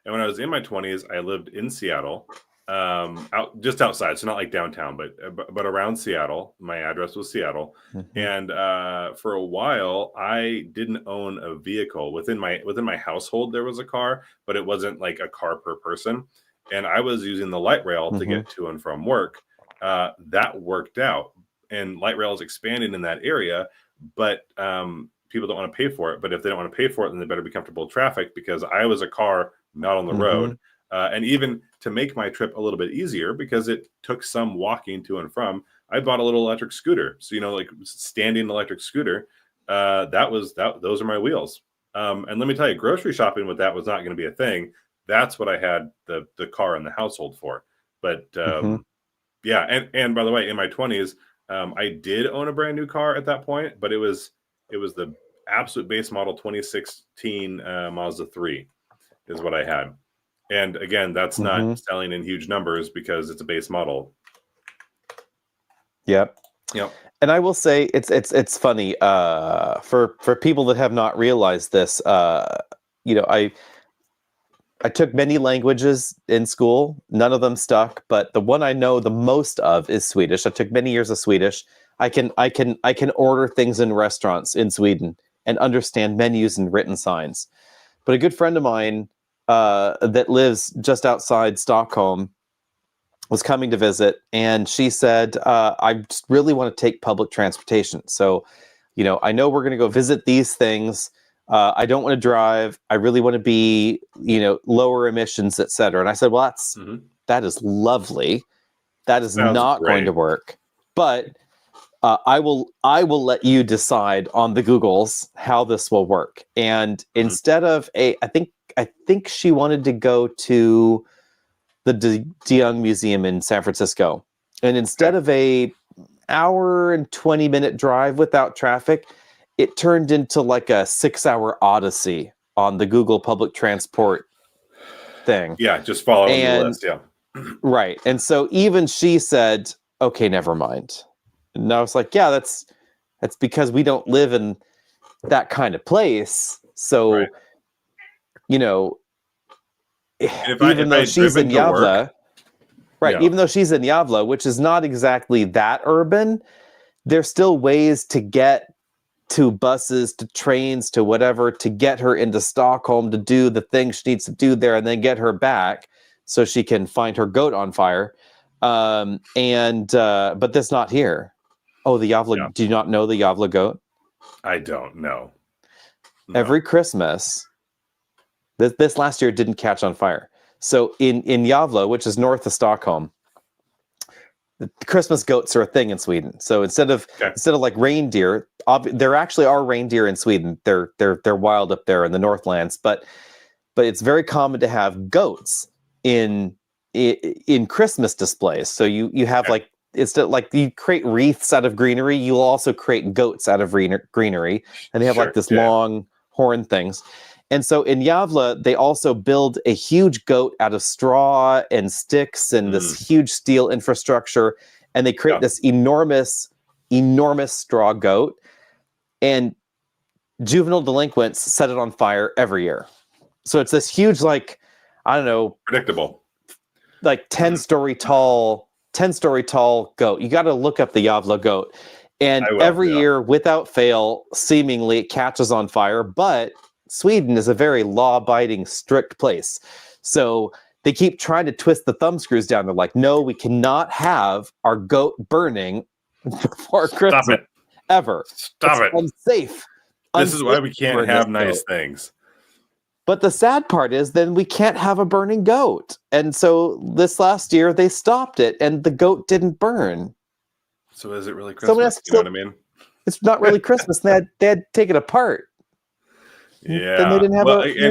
And when I was in my 20s, I lived in Seattle, just outside, so not like downtown, but around Seattle. My address was Seattle, and for a while, I didn't own a vehicle within my household. There was a car, but it wasn't like a car per person, and I was using the light rail to get to and from work. That worked out, and light rail is expanding in that area, but people don't want to pay for it. But if they don't want to pay for it, then they better be comfortable with traffic, because I was a car, not on the road. And even to make my trip a little bit easier, because it took some walking to and from, I bought a little electric scooter. So, like standing electric scooter, those are my wheels. And let me tell you, grocery shopping with that was not going to be a thing. That's what I had the car in the household for. But yeah. And by the way, in my 20s, I did own a brand new car at that point, but it was the absolute base model 2016 Mazda 3 is what I had. And again, that's not selling in huge numbers because it's a base model. Yep. And I will say it's funny for people that have not realized this. I took many languages in school. None of them stuck, but the one I know the most of is Swedish. I took many years of Swedish. I can order things in restaurants in Sweden and understand menus and written signs. But a good friend of mine that lives just outside Stockholm was coming to visit, and she said, I just really want to take public transportation. So, I know we're going to go visit these things. I don't want to drive. I really want to be, lower emissions, etc. And I said, well, that is lovely. That is not going to work. But I will let you decide on the Googles how this will work. And instead of I think she wanted to go to the De Young Museum in San Francisco, and instead of a hour and 20-minute drive without traffic, it turned into like a 6-hour odyssey on the Google public transport thing. Yeah, just following the list. Yeah, right. And so even she said, "Okay, never mind." And I was like, "Yeah, that's because we don't live in that kind of place." So, even though she's in Gävle, even though she's in Gävle, which is not exactly that urban, there's still ways to get to buses, to trains, to whatever, to get her into Stockholm to do the thing she needs to do there, and then get her back so she can find her goat on fire. But that's not here. Oh, the Gävle. Yeah. Do you not know the Gävle goat? I don't know. No. Every Christmas, this last year didn't catch on fire. So in Gävle, which is north of Stockholm, the Christmas goats are a thing in Sweden. So instead of like reindeer, there actually are reindeer in Sweden. They're wild up there in the Northlands, but it's very common to have goats in Christmas displays. So you have like, instead, like you create wreaths out of greenery, you'll also create goats out of greenery, and they have like this long horn things. And so in Gävle, they also build a huge goat out of straw and sticks and this huge steel infrastructure. And they create this enormous straw goat. And juvenile delinquents set it on fire every year. So it's this huge, like, I don't know. Predictable. Like 10-story tall goat. You got to look up the Gävle goat. And every year, without fail, seemingly it catches on fire. But Sweden is a very law-abiding, strict place. So they keep trying to twist the thumb screws down. They're like, no, we cannot have our goat burning before Christmas. Stop it. Ever. Stop it. Unsafe. This is why we can't have nice things. But the sad part is then we can't have a burning goat. And so this last year they stopped it and the goat didn't burn. So is it really Christmas? You know what I mean? It's not really Christmas. They had to take it apart. Yeah. Then they didn't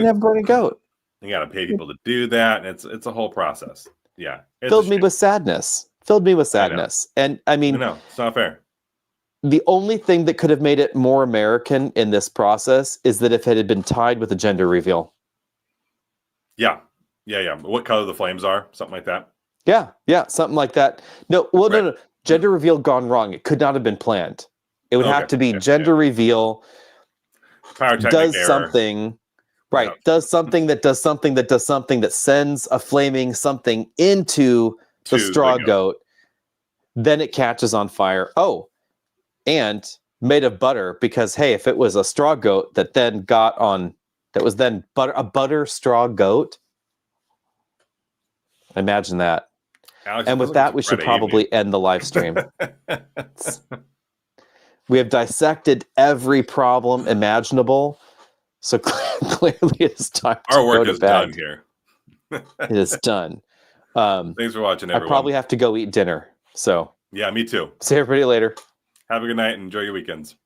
have a burning goat. You got to pay people to do that. And it's a whole process. Yeah. Filled me with sadness. And I mean, no, it's not fair. The only thing that could have made it more American in this process is that if it had been tied with a gender reveal. Yeah. What color the flames are, something like that. Yeah, something like that. No. Gender reveal gone wrong. It could not have been planned. It would have to be gender reveal. Does error. Something, right? Yep. Does something that sends a flaming something into the straw goat. Then it catches on fire. Oh. And made of butter because, hey, if it was a straw goat that was then a butter straw goat, imagine that. Alex, and with that, we should probably end the live stream. We have dissected every problem imaginable, so clearly it's time to Our work go to is bed. done here. It is done. Thanks for watching, everyone. I probably have to go eat dinner. So yeah, me too. See everybody later. Have a good night and enjoy your weekends.